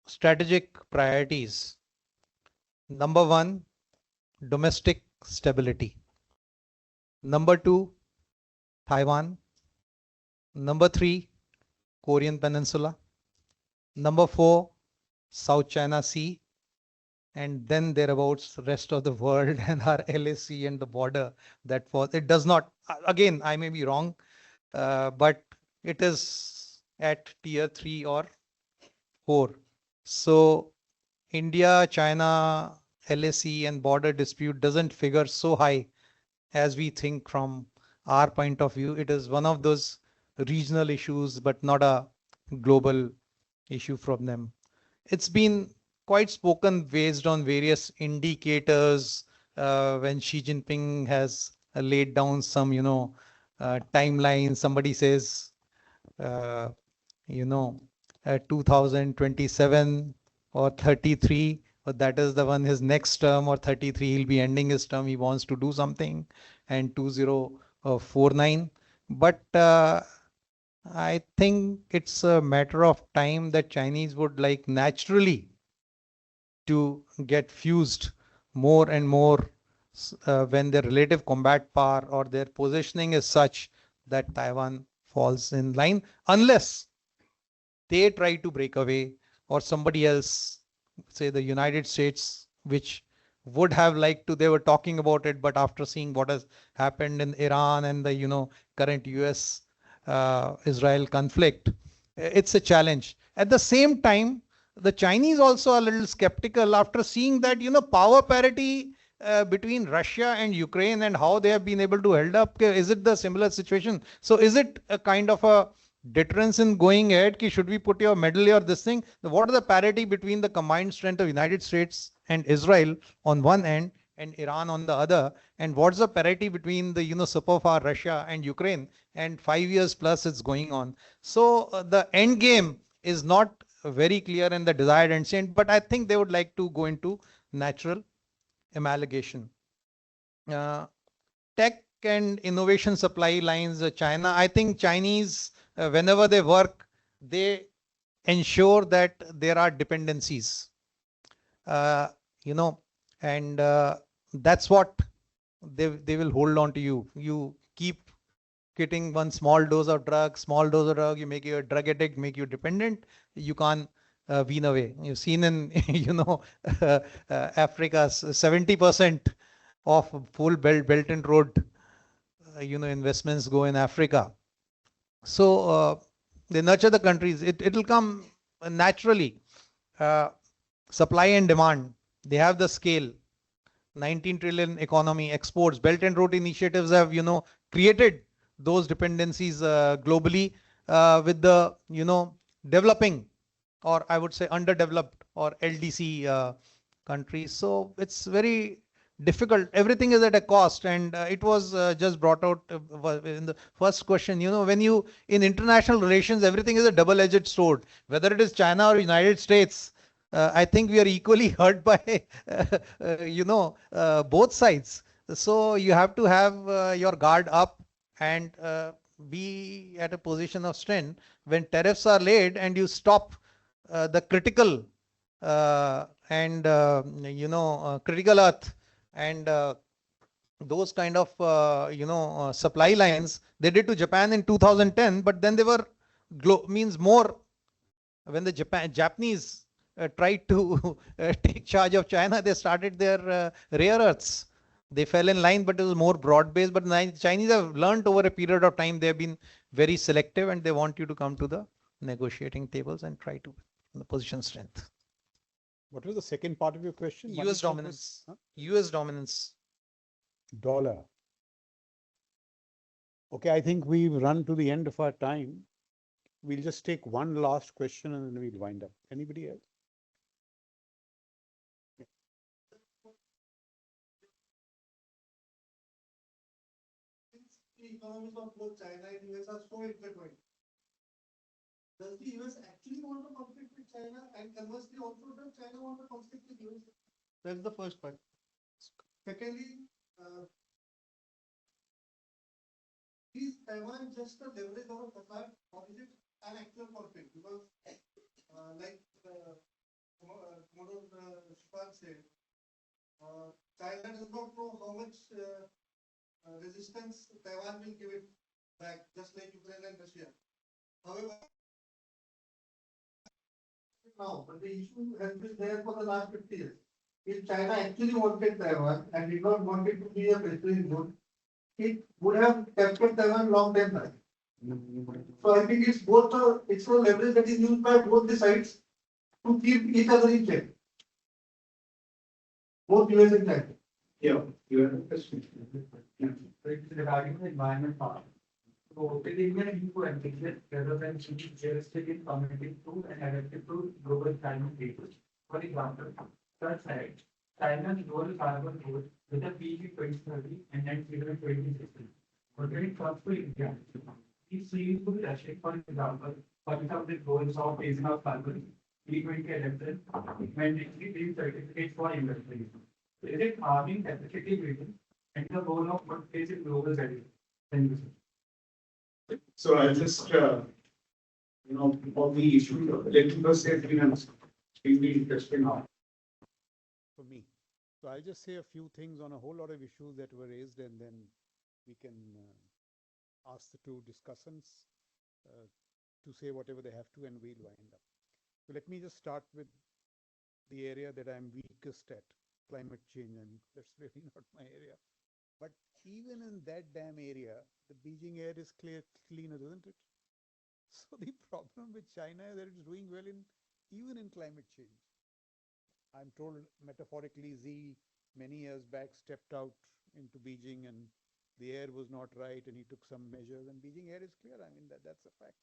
strategic priorities, number 1, domestic stability. Number 2, Taiwan. Number 3, Korean Peninsula. Number 4, South China Sea. And then thereabouts, the rest of the world and our LAC and the border that falls. It does not, again, I may be wrong, but it is at tier 3 or 4. So India, China, LAC and border dispute doesn't figure so high as we think from our point of view. It is one of those regional issues, but not a global issue from them. It's been quite spoken based on various indicators when Xi Jinping has laid down some, timeline. Somebody says, 2027 or 33, but that is the one his next term, or 33 he'll be ending his term. He wants to do something, and 2049. But I think it's a matter of time that Chinese would like naturally to get fused more and more when their relative combat power or their positioning is such that Taiwan falls in line, unless they try to break away, or somebody else, say the United States, which would have liked to, they were talking about it, but after seeing what has happened in Iran and the current US Israel conflict, it's a challenge. At the same time, the Chinese also are a little skeptical after seeing that, power parity between Russia and Ukraine and how they have been able to hold up. Is it the similar situation? So is it a kind of a deterrence in going ahead? Should we put your medal or this thing? What is the parity between the combined strength of United States and Israel on one end and Iran on the other? And what's the parity between the superpower Russia and Ukraine? And 5 years plus it's going on. So the end game is not very clear in the desired end state, but I think they would like to go into natural amalgamation. Tech and innovation supply lines, China, I think Chinese, whenever they work, they ensure that there are dependencies, uh, you know, and that's what they will hold on to you. You keep getting one small dose of drug, you make you a drug addict, make you dependent, you can't wean away. You've seen in, Africa, 70% of full Belt and Road, investments go in Africa. So they nurture the countries. It'll come naturally. Supply and demand, they have the scale. 19 trillion economy, exports, Belt and Road initiatives have, created those dependencies globally with the, developing, or I would say underdeveloped or LDC countries. So it's very difficult. Everything is at a cost, and it was just brought out in the first question. When you in international relations, everything is a double-edged sword. Whether it is China or United States, I think we are equally hurt by, both sides. So you have to have your guard up and be at a position of strength when tariffs are laid and you stop the critical and critical earth and those kind of supply lines. They did to Japan in 2010, but then they were means more when the Japanese tried to take charge of China. They started their rare earths. They fell in line, but it was more broad based. But the Chinese have learned over a period of time. They have been very selective, and they want you to come to the negotiating tables and try to the position strength. What was the second part of your question? US dominance. US dominance. Dollar. Okay, I think we've run to the end of our time. We'll just take one last question and then we'll wind up. Anybody else? The economies of both China and US are so intertwined. Does the US actually want to conflict with China, and conversely also does China want to conflict with US? That's the first part. Secondly, is Taiwan just a leverage or a facade, or is it an actual conflict? Because like Commodore Sushant said, China does not know how much resistance Taiwan will give it back, just like Ukraine and Russia. However, now, but the issue has been there for the last 50 years. If China actually wanted Taiwan and did not want it to be a petroleum zone, it would have captured Taiwan long time back. So I think it's both it's a leverage that is used by both the sides to keep each other in check. Both US and China. Yeah, you have a question. Regarding the environment part. So it is very important that rather than being realistic in committing to and adaptive to global climate change. For example, such as China's global carbon goal with a peak in 2030 and net zero in 2060. But when it comes to India, it seems to be rushing, for example, for the goals of phasing out carbon, T20 adaptation, mandating green certificates for industries. So is it harming capacity building and the goal of what phase in global setting? Thank you, sir. So I'll just, all the issues, electrical safety and extremely interesting art. For me. So I'll just say a few things on a whole lot of issues that were raised, and then we can ask the two discussants to say whatever they have to, and we'll wind up. So let me just start with the area that I'm weakest at, climate change, and that's really not my area. But even in that damn area, the Beijing air is cleaner, isn't it? So the problem with China is that it's doing well in even in climate change. I'm told metaphorically, Z many years back stepped out into Beijing and the air was not right and he took some measures and Beijing air is clear. I mean, that's a fact.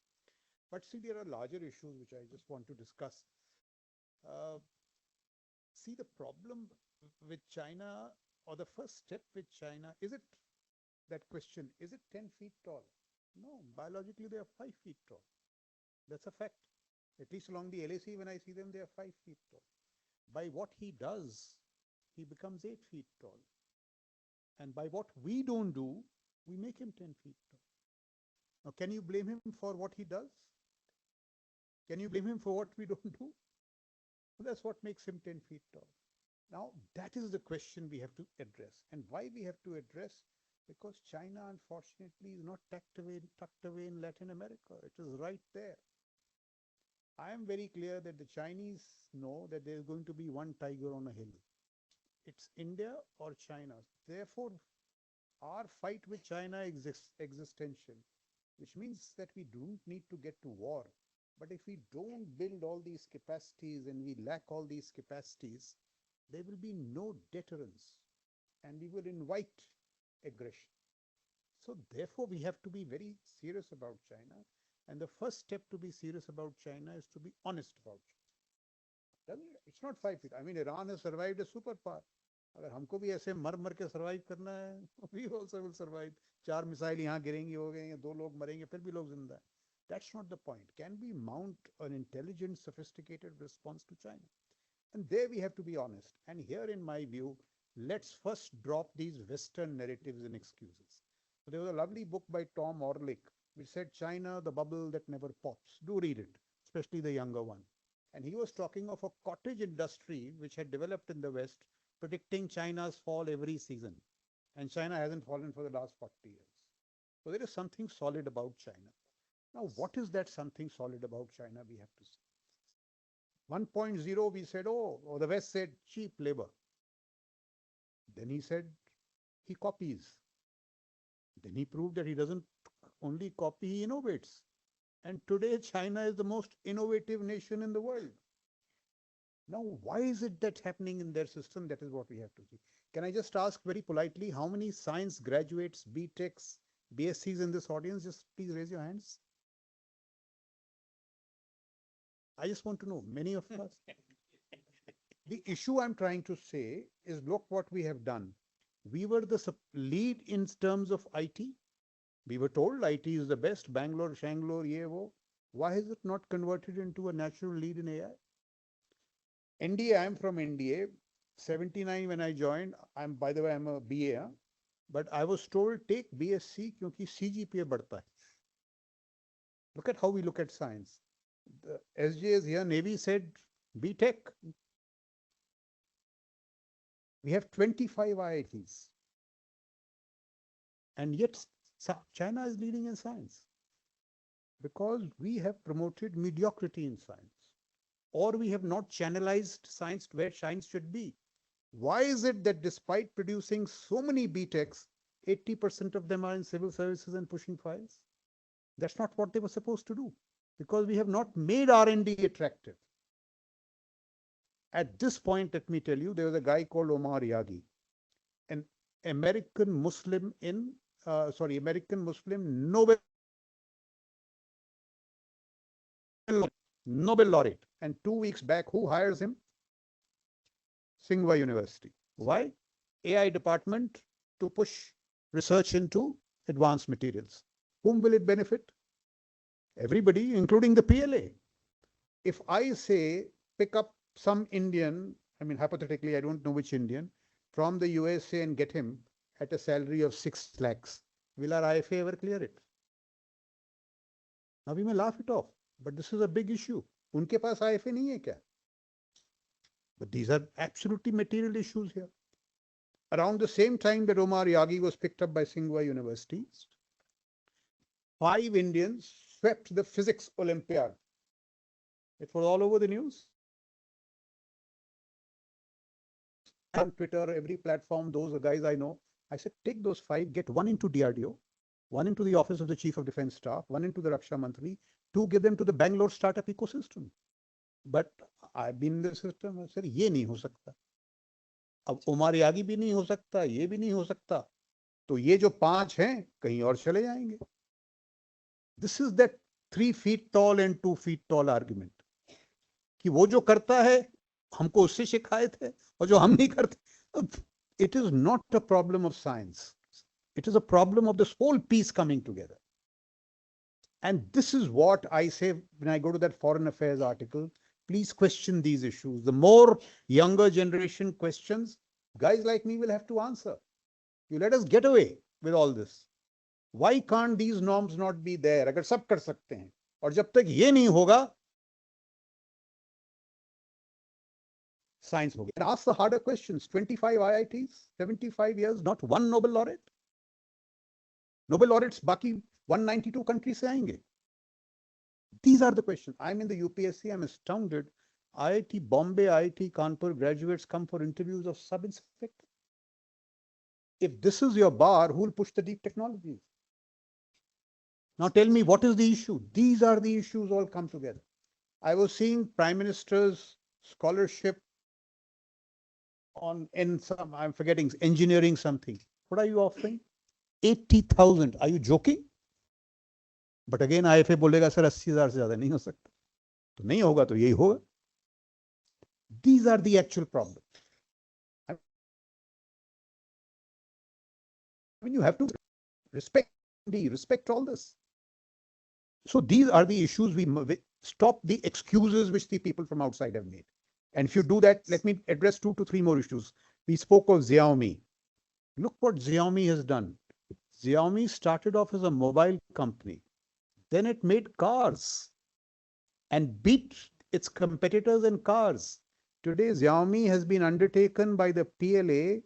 But see, there are larger issues which I just want to discuss. Uh, see, the problem with China, or the first step with China, is it that question, is it 10 feet tall? No, biologically they are 5 feet tall. That's a fact. At least along the LAC, when I see them, they are 5 feet tall. By what he does, he becomes 8 feet tall. And by what we don't do, we make him 10 feet tall. Now, can you blame him for what he does? Can you blame him for what we don't do? Well, that's what makes him 10 feet tall. Now, that is the question we have to address. And why we have to address? Because China, unfortunately, is not tucked away in Latin America. It is right there. I am very clear that the Chinese know that there is going to be one tiger on a hill. It's India or China. Therefore, our fight with China is existential, which means that we don't need to get to war. But if we don't build all these capacities and we lack all these capacities, there will be no deterrence and we will invite aggression. So therefore, we have to be very serious about China. And the first step to be serious about China is to be honest about China. It's not 5 feet. I mean, Iran has survived a superpower. अगर हमको भी ऐसे मर मर के survive करना है, we also will survive. 4 missile यहाँ गिरेंगी हो गए, 2 लोग मरेंगे, फिर भी लोग जिंदा है. That's not the point. Can we mount an intelligent, sophisticated response to China? And there we have to be honest. And here, in my view, let's first drop these Western narratives and excuses. So there was a lovely book by Tom Orlick, which said China, the bubble that never pops. Do read it, especially the younger one. And he was talking of a cottage industry which had developed in the West, predicting China's fall every season. And China hasn't fallen for the last 40 years. So there is something solid about China. Now, what is that something solid about China we have to see? 1.0, we said, or the West said cheap labor. Then he said he copies. Then he proved that he doesn't only copy, he innovates. And today, China is the most innovative nation in the world. Now, why is it that's happening in their system? That is what we have to see. Can I just ask very politely, how many science graduates, BTechs, BScs in this audience? Just please raise your hands. I just want to know, many of us. The issue I'm trying to say is, look what we have done. We were the lead in terms of IT. We were told IT is the best, Bangalore, Shangalore, ye wo. Why is it not converted into a natural lead in AI? NDA, I'm from NDA. 79 when I joined, by the way, I'm a BA. But I was told, take BSc, क्योंकि CGPA बढ़ता है. Look at how we look at science. The SJ is here, Navy said, BTech. We have 25 IITs. And yet, China is leading in science. Because we have promoted mediocrity in science. Or we have not channelized science where science should be. Why is it that despite producing so many BTechs, 80% of them are in civil services and pushing files? That's not what they were supposed to do. Because we have not made R&D attractive. At this point, let me tell you, there was a guy called Omar Yagi, an American Muslim Nobel laureate. And 2 weeks back, who hires him? Tsinghua University. Why? AI department to push research into advanced materials. Whom will it benefit? Everybody, including the PLA. If I say, pick up some Indian, I mean, hypothetically, I don't know which Indian, from the USA and get him at a salary of 6 lakhs, will our IFA ever clear it? Now we may laugh it off, but this is a big issue. Unke paas IFA nahi hai kya? But these are absolutely material issues here. Around the same time that Omar Yagi was picked up by Tsinghua University, 5 Indians swept the physics Olympiad. It was all over the news. On Twitter, every platform, those are guys I know. I said, take those 5, get 1 into DRDO, 1 into the Office of the Chief of Defense Staff, 1 into the Raksha Mantri, 2 give them to the Bangalore startup ecosystem. But I've been in the system, sir, ये नहीं हो सकता. अब Umar Yagi भी नहीं हो सकता, ये भी नहीं हो सकता. तो ये जो 5 हैं कहीं और चले जाएंगे. This is that 3 feet tall and 2 feet tall argument. कि वो जो करता है हमको उससे शिकायत है और जो हम नहीं करते. It is not a problem of science. It is a problem of this whole piece coming together. And this is what I say when I go to that foreign affairs article. Please question these issues. The more younger generation questions, guys like me will have to answer. You let us get away with all this. Why can't these norms not be there? अगर सब कर सकते हैं और जब तक ये नहीं होगा, science होगी. And ask the harder questions. 25 IITs, 75 years, not one Nobel laureate. Nobel laureates बाकी 192 countries से आएंगे. These are the questions. I'm in the UPSC. I'm astounded. IIT Bombay, IIT Kanpur graduates come for interviews of sub-inspector. If this is your bar, who will push the deep technologies? Now tell me, what is the issue? These are the issues all come together. I was seeing Prime Minister's scholarship on some, I'm forgetting, engineering something. What are you offering? 80,000. Are you joking? But again, IFA बोलेगा sir 80,000 से ज़्यादा नहीं हो सकता. तो नहीं होगा तो यही होगा. These are the actual problems. I mean, you have to respect all this. So these are the issues we stop the excuses which the people from outside have made. And if you do that, let me address 2 to 3 more issues. We spoke of Xiaomi. Look what Xiaomi has done. Xiaomi started off as a mobile company. Then it made cars and beat its competitors in cars. Today, Xiaomi has been undertaken by the PLA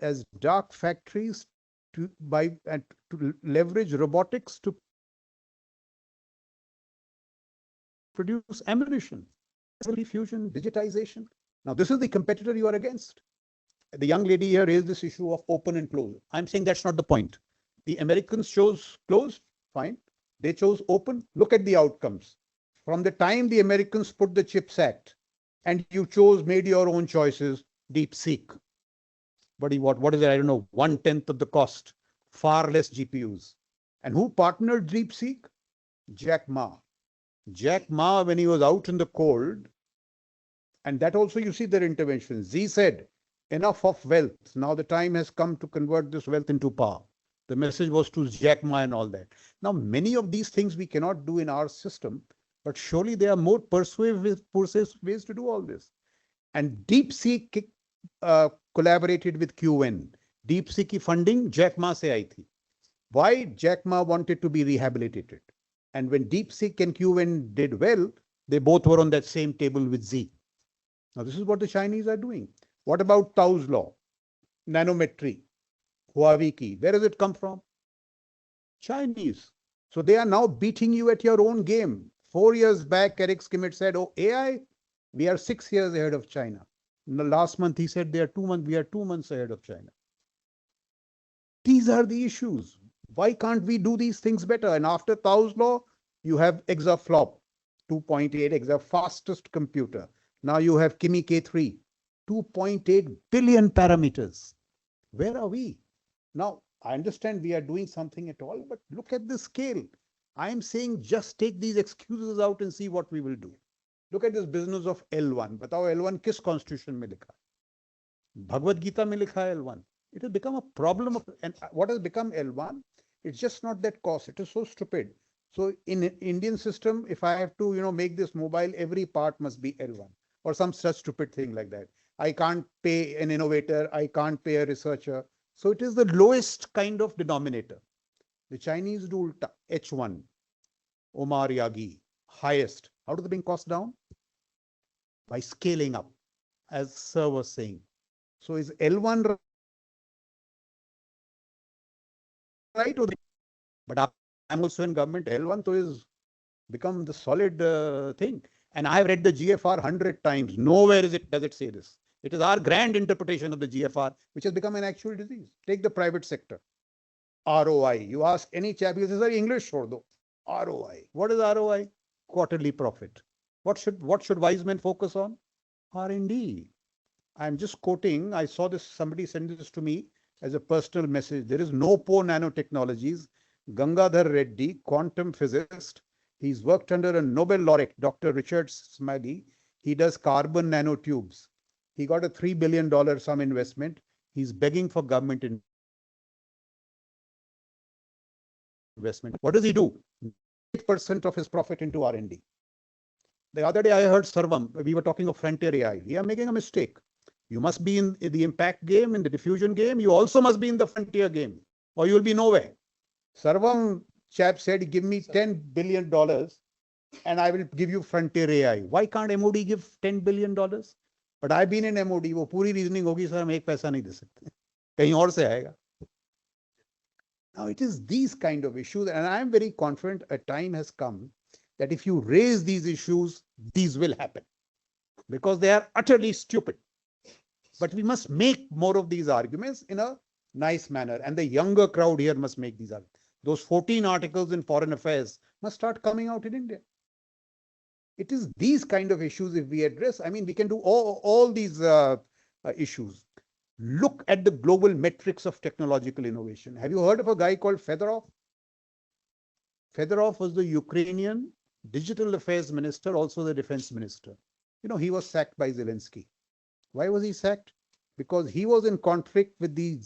as dark factories to leverage robotics to produce ammunition, fusion, digitization. Now, this is the competitor you are against. The young lady here raised this issue of open and close. I'm saying that's not the point. The Americans chose closed, fine. They chose open. Look at the outcomes. From the time the Americans put the CHIPS Act and you made your own choices, DeepSeek. But what is it? I don't know, 1/10 of the cost, far less GPUs. And who partnered DeepSeek? Jack Ma. Jack Ma, when he was out in the cold, and that also you see their intervention. Xi said, enough of wealth. Now the time has come to convert this wealth into power. The message was to Jack Ma and all that. Now, many of these things we cannot do in our system, but surely there are more persuasive ways to do all this. And DeepSeek collaborated with QN. DeepSeek funding Jack Ma se aayi thi. Why? Jack Ma wanted to be rehabilitated. And when DeepSeek and QN did well, they both were on that same table with Xi. Now, this is what the Chinese are doing. What about Tao's law? Nanometry, Huawei key. Where does it come from? Chinese. So they are now beating you at your own game. 4 years back, Eric Schmidt said, oh, AI, we are 6 years ahead of China. In the last month, he said we are 2 months ahead of China. These are the issues. Why can't we do these things better? And after Tao's law, you have exaflop, 2.8 exa, fastest computer. Now you have Kimi K3, 2.8 billion parameters. Where are we? Now, I understand we are doing something at all, but look at the scale. I am saying just take these excuses out and see what we will do. Look at this business of L1. Batao L1 किस constitution में लिखा है? Bhagavad Gita में लिखा है L1. It has become a problem of, and what has become L1? It's just not that cost. It is so stupid. So in Indian system, if I have to, make this mobile, every part must be L1 or some such stupid thing like that. I can't pay an innovator. I can't pay a researcher. So it is the lowest kind of denominator. The Chinese do ulta, H1, Omar Yagi, highest. How do they bring cost down? By scaling up, as Sir was saying. So is L1 right? But I'm also in government. L1 to is become the solid thing. And I have read the GFR 100 times. Nowhere does it say this. It is our grand interpretation of the GFR, which has become an actual disease. Take the private sector. ROI. You ask any chap, he says, English or though. ROI. What is ROI? Quarterly profit. What should wise men focus on? R&D. I'm just quoting, I saw this, somebody sent this to me as a personal message. There is no po nanotechnologies. Gangadhar Reddy, quantum physicist. He's worked under a Nobel laureate, Dr. Richard Smalley. He does carbon nanotubes. He got a $3 billion some investment. He's begging for government investment. What does he do? 8% of his profit into R&D. The other day I heard Sarvam, we were talking of frontier AI. We are making a mistake. You must be in the impact game, in the diffusion game. You also must be in the frontier game, or you will be nowhere. Sarvam chap said, give me $10 billion and I will give you frontier AI. Why can't MOD give $10 billion? But I've been in MOD, वो पूरी reasoning होगी sir हम एक पैसा नहीं दे सकते कहीं और से आएगा. Now it is these kind of issues, and I am very confident a time has come that if you raise these issues, these will happen because they are utterly stupid. But we must make more of these arguments in a nice manner, and the younger crowd here must make these arguments. Those 14 articles in Foreign Affairs must start coming out in India. It is these kind of issues if we address. I mean, we can do all these issues. Look at the global metrics of technological innovation. Have you heard of a guy called Fedorov? Fedorov was the Ukrainian digital affairs minister, also the defense minister. You know, he was sacked by Zelensky. Why was he sacked? Because he was in conflict with the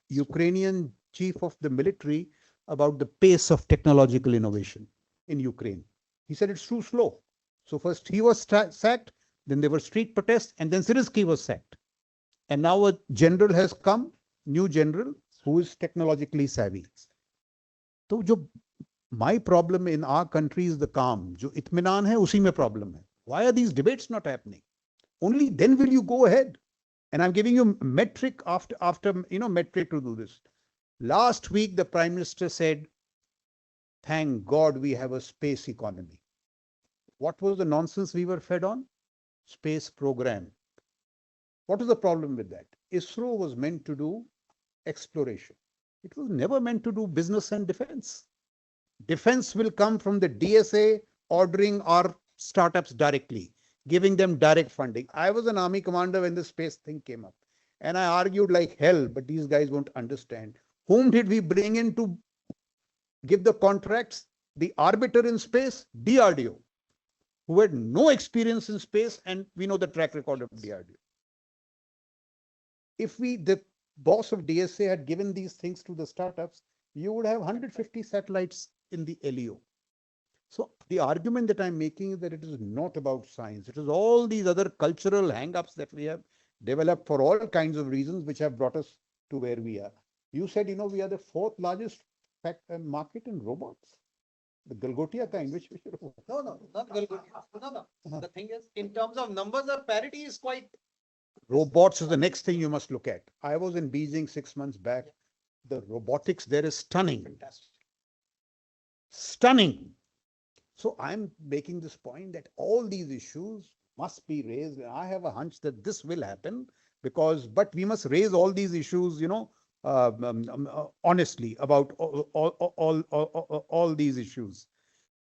Ukrainian chief of the military about the pace of technological innovation in Ukraine. He said it's too slow. So first he was sacked, then there were street protests, and then Zelensky was sacked. And now a general has come, new general, who is technologically savvy. So my problem in our country is the calm. Jo itminan hai, usi mein problem hai. Why are these debates not happening? Only then will you go ahead. And I'm giving you metric after metric to do this. Last week, the Prime Minister said, thank God we have a space economy. What was the nonsense we were fed on? Space program. What is the problem with that? ISRO was meant to do exploration. It was never meant to do business and defense. Defense will come from the DSA ordering our startups directly, giving them direct funding. I was an army commander when the space thing came up, and I argued like hell, but these guys won't understand. Whom did we bring in to give the contracts? The arbiter in space, DRDO, who had no experience in space, and we know the track record of DRDO. If the boss of DSA had given these things to the startups, you would have 150 satellites in the LEO. So the argument that I'm making is that it is not about science. It is all these other cultural hang-ups that we have developed for all kinds of reasons which have brought us to where we are. You said, we are the 4th largest market in robots. The Galgotia kind, which No, not Galgotia. No. The thing is, in terms of numbers, the parity is quite. Robots is the next thing you must look at. I was in Beijing 6 months back. The robotics there is stunning. Fantastic. Stunning. So I'm making this point that all these issues must be raised. I have a hunch that this will happen but we must raise all these issues, honestly about all these issues.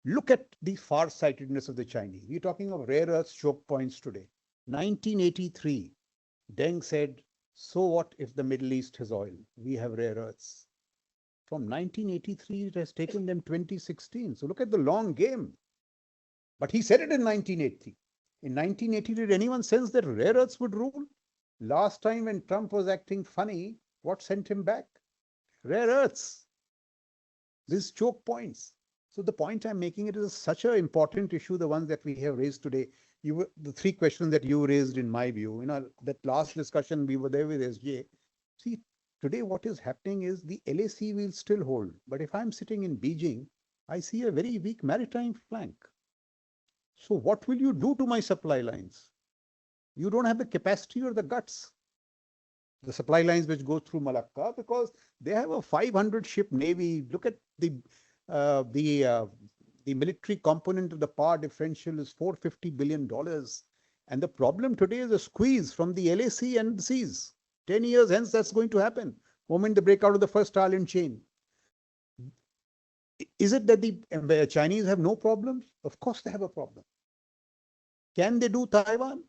Look at the far-sightedness of the Chinese. We're talking of rare earth choke points today. 1983, Deng said, so what if the Middle East has oil? We have rare earths. From 1983, it has taken them 2016. So look at the long game. But he said it in 1980. In 1980, did anyone sense that rare earths would rule? Last time when Trump was acting funny, what sent him back? Rare earths. These choke points. So the point I'm making, it is such an important issue, the ones that we have raised today. The 3 questions that you raised, in my view, that last discussion we were there with SJ. See, today what is happening is the LAC will still hold. But if I'm sitting in Beijing, I see a very weak maritime flank. So what will you do to my supply lines? You don't have the capacity or the guts. The supply lines which go through Malacca, because they have a 500 ship navy. Look at the military component of the power differential is $450 billion. And the problem today is a squeeze from the LAC and the seas. 10 years hence, that's going to happen. Moment they break out of the first island chain. Is it that the Chinese have no problems? Of course they have a problem. Can they do Taiwan?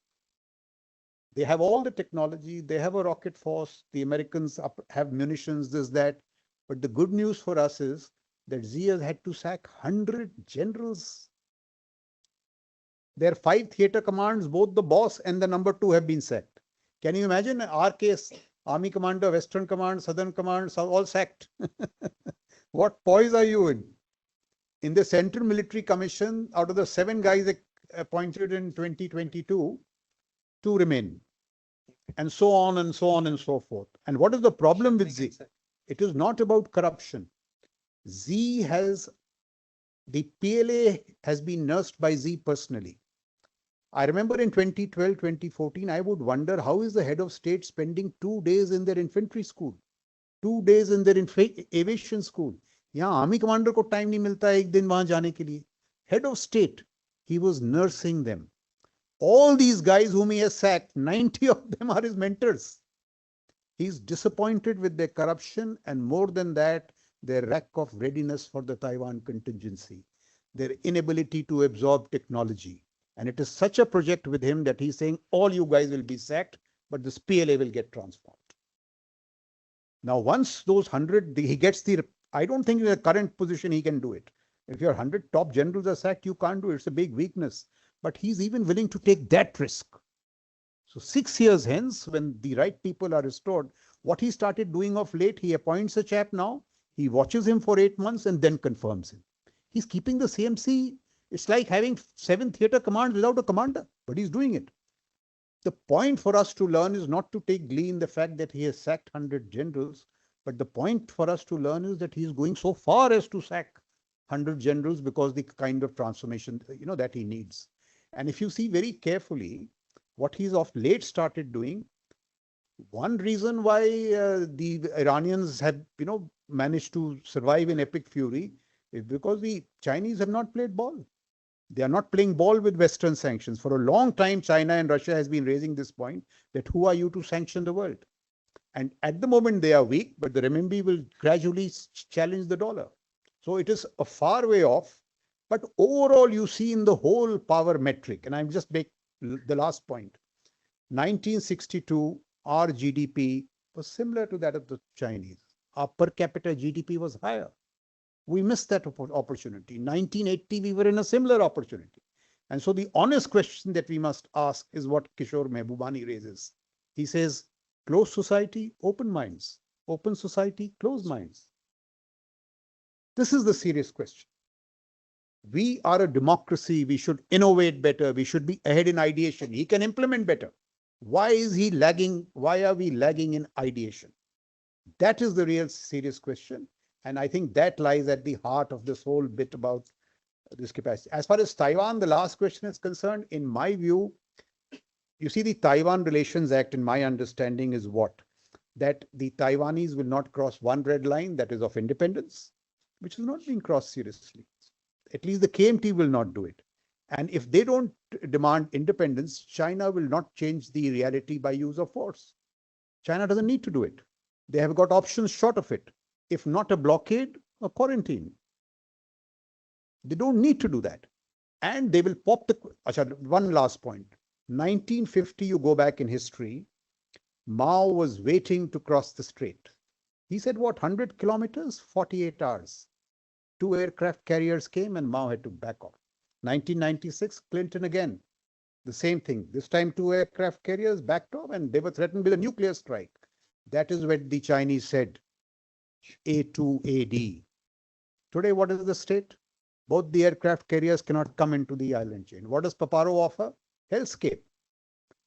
They have all the technology. They have a rocket force. The Americans have munitions, this, that. But the good news for us is that Xi has had to sack 100 generals. There are 5 theater commands, both the boss and the number 2 have been sacked. Can you imagine our case? Army commander, Western Command, Southern Command, all sacked. What poise are you in? In the Central Military Commission, out of the 7 guys appointed in 2022, 2 remain. And so on and so on and so forth. And what is the problem with Xi? It is not about corruption. Xi has, the PLA has been nursed by Xi personally. I remember in 2012, 2014, I would wonder how is the head of state spending 2 days in their infantry school, 2 days in their aviation school. यहाँ army commander को time नहीं मिलता है एक दिन वहां जाने के लिए. Head of state, he was nursing them. All these guys whom he has sacked, 90 of them are his mentors. He's disappointed with their corruption and more than that, their lack of readiness for the Taiwan contingency, their inability to absorb technology. And it is such a project with him that he's saying all you guys will be sacked, but this PLA will get transformed. Now, once those 100, he gets the, I don't think in the current position he can do it. If your 100 top generals are sacked, you can't do it. It's a big weakness. But he's even willing to take that risk. So 6 years hence, when the right people are restored, what he started doing of late, he appoints a chap now, he watches him for 8 months and then confirms him. He's keeping the CMC. It's like having 7 theater commands without a commander, but he's doing it. The point for us to learn is not to take glee in the fact that he has sacked 100 generals, but the point for us to learn is that he is going so far as to sack 100 generals because the kind of transformation, that he needs. And if you see very carefully what he's of late started doing, one reason why the Iranians have, managed to survive in epic fury is because the Chinese have not played ball. They are not playing ball with Western sanctions. For a long time, China and Russia has been raising this point that who are you to sanction the world? And at the moment they are weak, but the renminbi will gradually challenge the dollar. So it is a far way off. But overall, you see in the whole power metric, and I'm just make the last point, 1962, our GDP was similar to that of the Chinese. Our per capita GDP was higher. We missed that opportunity. 1980, we were in a similar opportunity. And so the honest question that we must ask is what Kishore Mehbubani raises. He says, closed society, open minds. Open society, closed minds. This is the serious question. We are a democracy. We should innovate better. We should be ahead in ideation. He can implement better. Why is he lagging? Why are we lagging in ideation? That is the real serious question. And I think that lies at the heart of this whole bit about this capacity. As far as Taiwan, the last question is concerned, in my view, you see the Taiwan Relations Act, in my understanding, is what? That the Taiwanese will not cross one red line, that is of independence, which is not being crossed seriously. At least the KMT will not do it. And if they don't demand independence, China will not change the reality by use of force. China doesn't need to do it. They have got options short of it. If not a blockade, a quarantine. They don't need to do that. And they will pop the... One last point. 1950, you go back in history, Mao was waiting to cross the strait. He said, what, 100 kilometers? 48 hours. 2 aircraft carriers came and Mao had to back off. 1996, Clinton again. The same thing. This time 2 aircraft carriers backed off and they were threatened with a nuclear strike. That is what the Chinese said. A2AD. Today, what is the state? Both the aircraft carriers cannot come into the island chain. What does Paparo offer? Hellscape.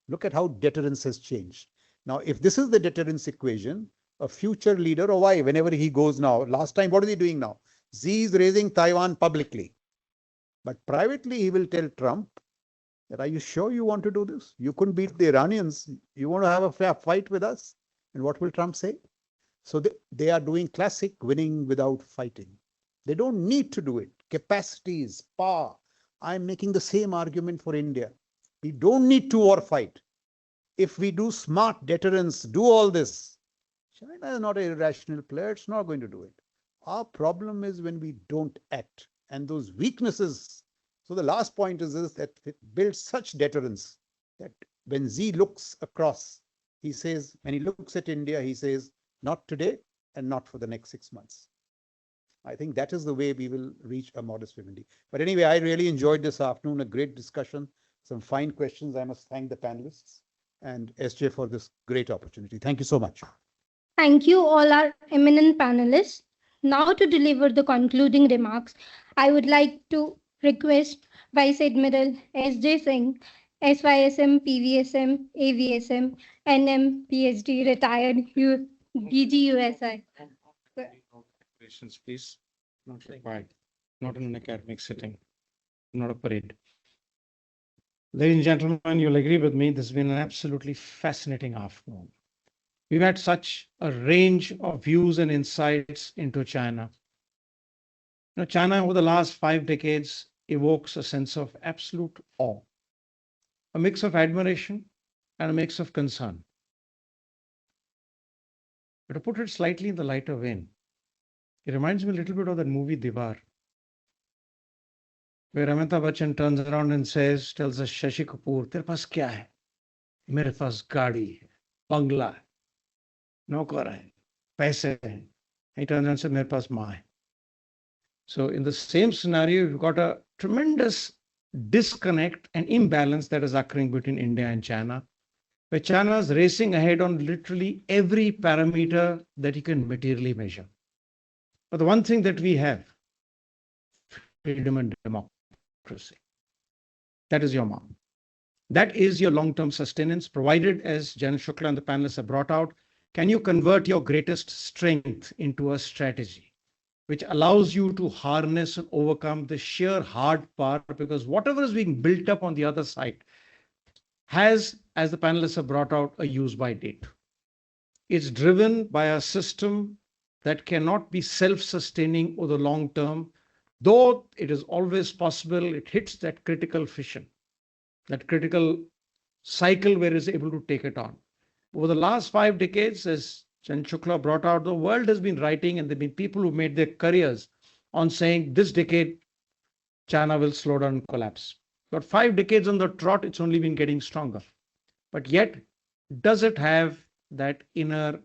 Look at how deterrence has changed. Now, if this is the deterrence equation, a future leader, or why, whenever he goes now, last time, what is he doing now? Xi is raising Taiwan publicly. But privately, he will tell Trump that, are you sure you want to do this? You couldn't beat the Iranians. You want to have a fair fight with us? And what will Trump say? So they are doing classic winning without fighting. They don't need to do it. Capacities, power. I'm making the same argument for India. We don't need to war fight. If we do smart deterrence, do all this, China is not an irrational player. It's not going to do it. Our problem is when we don't act. And those weaknesses, So the last point is this, that it builds such deterrence that when Xi looks across, he says, when he looks at India, he says, not today and not for the next 6 months. I think that is the way we will reach a modest remedy. But anyway, I really enjoyed this afternoon, a great discussion, some fine questions. I must thank the panelists and SJ for this great opportunity. Thank you so much. Thank you, all our eminent panelists. Now, to deliver the concluding remarks, I would like to request Vice Admiral S.J. Singh, SYSM, PVSM, AVSM, NM, PhD, retired DGUSI. Questions, please. Not required. Not in an academic setting. Not a parade. Ladies and gentlemen, you'll agree with me, this has been an absolutely fascinating afternoon. We've had such a range of views and insights into China. You know, China over the last 5 decades evokes a sense of absolute awe, a mix of admiration and a mix of concern. But to put it slightly in the lighter vein, it reminds me a little bit of that movie Diwar, where Amitabh Bachchan turns around and tells us Shashi Kapoor, "Tere paas kya hai? Mere paas gaadi hai, bangla hai, नौकर है, पैसे हैं." He turns around and says, "मेरे पास माँ है." So in the same scenario, you've got a tremendous disconnect and imbalance that is occurring between India and China, where China is racing ahead on literally every parameter that you can materially measure. But the one thing that we have, freedom and democracy, that is your mom. That is your long-term sustenance, provided, as General Shukla and the panelists have brought out, can you convert your greatest strength into a strategy which allows you to harness and overcome the sheer hard part, because whatever is being built up on the other side has, as the panelists have brought out, a use-by date. It's driven by a system that cannot be self-sustaining over the long term, though it is always possible it hits that critical fission, that critical cycle where it's able to take it on. Over the last 5 decades, as Jan Shukla brought out, the world has been writing, and there have been people who made their careers on saying this decade, China will slow down and collapse. But 5 decades on the trot, it's only been getting stronger. But yet, does it have that inner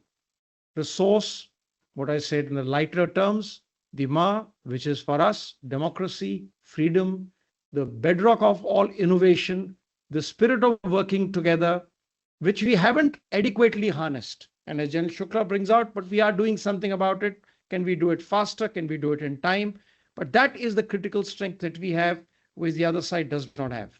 resource, what I said in the lighter terms, the Ma, which is for us, democracy, freedom, the bedrock of all innovation, the spirit of working together, which we haven't adequately harnessed. And as General Shukla brings out, but we are doing something about it. Can we do it faster? Can we do it in time? But that is the critical strength that we have, which the other side does not have.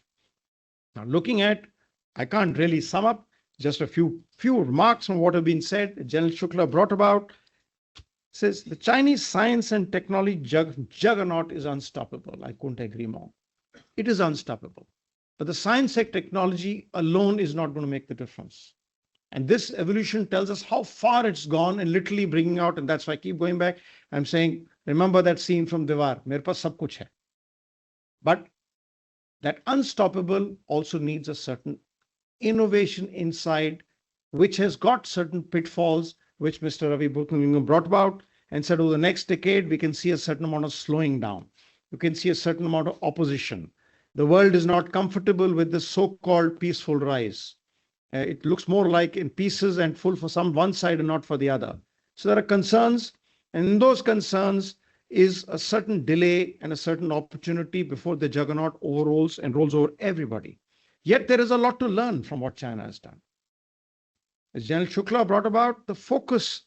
Now, looking at, I can't really sum up, just a few remarks on what have been said. General Shukla brought about, says the Chinese science and technology juggernaut is unstoppable. I couldn't agree more. It is unstoppable. But the science and technology alone is not going to make the difference. And this evolution tells us how far it's gone, and literally bringing out, and that's why I keep going back. I'm saying, remember that scene from Diwar, mere paas sab kuch hai. But that unstoppable also needs a certain innovation inside, which has got certain pitfalls, which Mr. Ravi Bhoothalingam brought about and said over the next decade, we can see a certain amount of slowing down. You can see a certain amount of opposition. The world is not comfortable with the so-called peaceful rise. It looks more like in pieces and full for one side and not for the other. So there are concerns, and in those concerns is a certain delay and a certain opportunity before the juggernaut overrolls and rolls over everybody. Yet there is a lot to learn from what China has done. As General Shukla brought about, the focus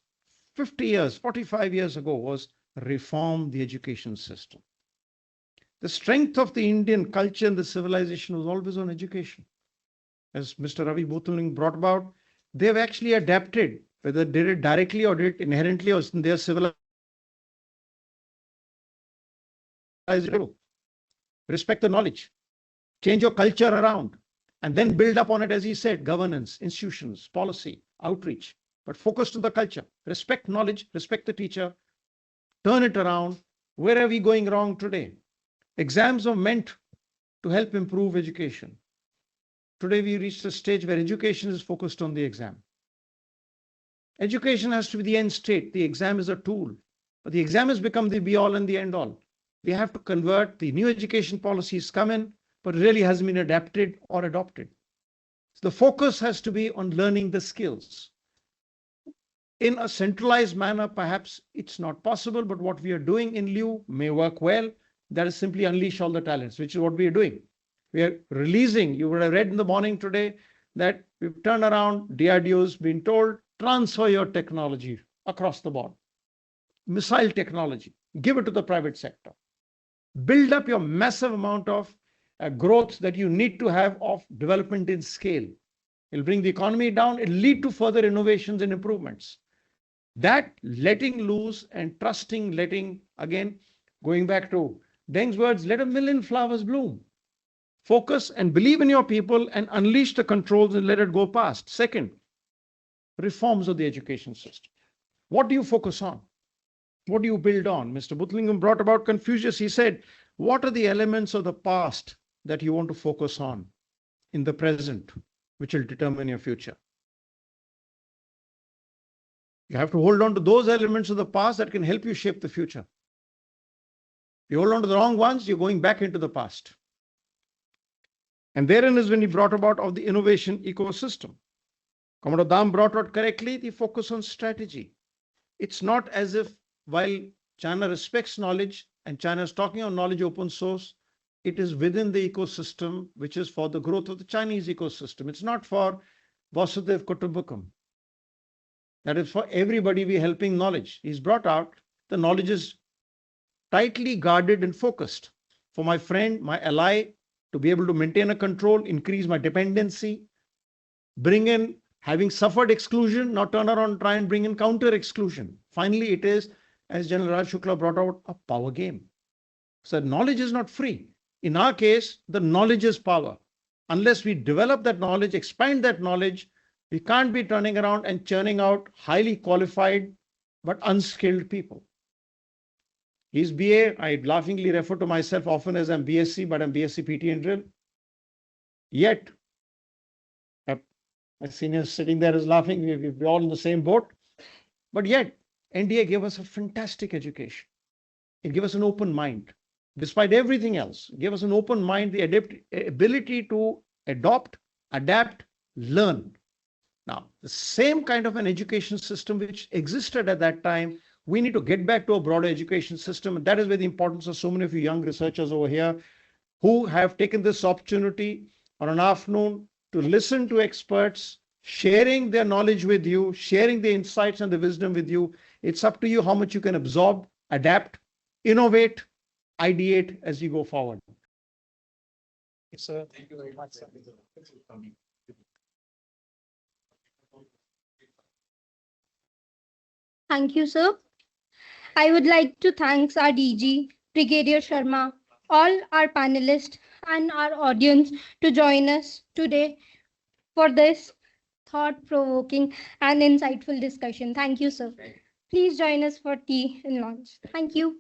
50 years, 45 years ago was reform the education system. The strength of the Indian culture and the civilization was always on education. As Mr. Ravi Bhoothalingam brought about, they have actually adapted, whether they did it directly or did it inherently or in their civilization. Respect the knowledge, change your culture around, and then build up on it, as he said, governance, institutions, policy, outreach, but focus on the culture. Respect knowledge, respect the teacher, turn it around. Where are we going wrong today? Exams are meant to help improve education. Today, we reached a stage where education is focused on the exam. Education has to be the end state. The exam is a tool, but the exam has become the be-all and the end-all. We have to convert. The new education policies come in, but really hasn't been adapted or adopted. So the focus has to be on learning the skills. In a centralized manner, perhaps it's not possible, but what we are doing in lieu may work well. That is simply unleash all the talents, which is what we are doing. We are releasing, you would have read in the morning today that we've turned around, DRDO's been told, transfer your technology across the board. Missile technology, give it to the private sector. Build up your massive amount of growth that you need to have of development in scale. It'll bring the economy down, it'll lead to further innovations and improvements. That letting loose and trusting, letting, again, going back to Deng's words, let a million flowers bloom. Focus and believe in your people and unleash the controls and let it go past. Second, reforms of the education system. What do you focus on? What do you build on? Mr. Bhoothalingam brought about Confucius. He said, what are the elements of the past that you want to focus on in the present, which will determine your future? You have to hold on to those elements of the past that can help you shape the future. If you hold on to the wrong ones, you're going back into the past. And therein is when he brought about of the innovation ecosystem. Commodore Dam brought out correctly the focus on strategy. It's not as if while China respects knowledge and China is talking on knowledge open source, it is within the ecosystem, which is for the growth of the Chinese ecosystem. It's not for Vasudev Kutumbakam. That is for everybody we helping knowledge. He's brought out the knowledge is tightly guarded and focused. For my friend, my ally, to be able to maintain a control, increase my dependency, bring in, having suffered exclusion, now turn around, try and bring in counter exclusion. Finally, it is, as General RajShukla brought out, a power game. So knowledge is not free. In our case, the knowledge is power. Unless we develop that knowledge, expand that knowledge, we can't be turning around and churning out highly qualified but unskilled people. He's BA. I laughingly refer to myself often as I'm BSc, but I'm BSc PT and drill. Yet, my senior sitting there is laughing. We're all in the same boat. But yet, NDA gave us a fantastic education. It gave us an open mind. Despite everything else, it gave us an open mind, the ability to adopt, adapt, learn. Now, the same kind of an education system which existed at that time, we need to get back to a broader education system. And that is where the importance of so many of you young researchers over here who have taken this opportunity on an afternoon to listen to experts, sharing their knowledge with you, sharing the insights and the wisdom with you. It's up to you how much you can absorb, adapt, innovate, ideate as you go forward. Yes, sir. Thank you very much, sir. Thank you, sir. I would like to thank our DG, Brigadier Sharma, all our panelists and our audience to join us today for this thought-provoking and insightful discussion. Thank you, sir. Please join us for tea and lunch. Thank you.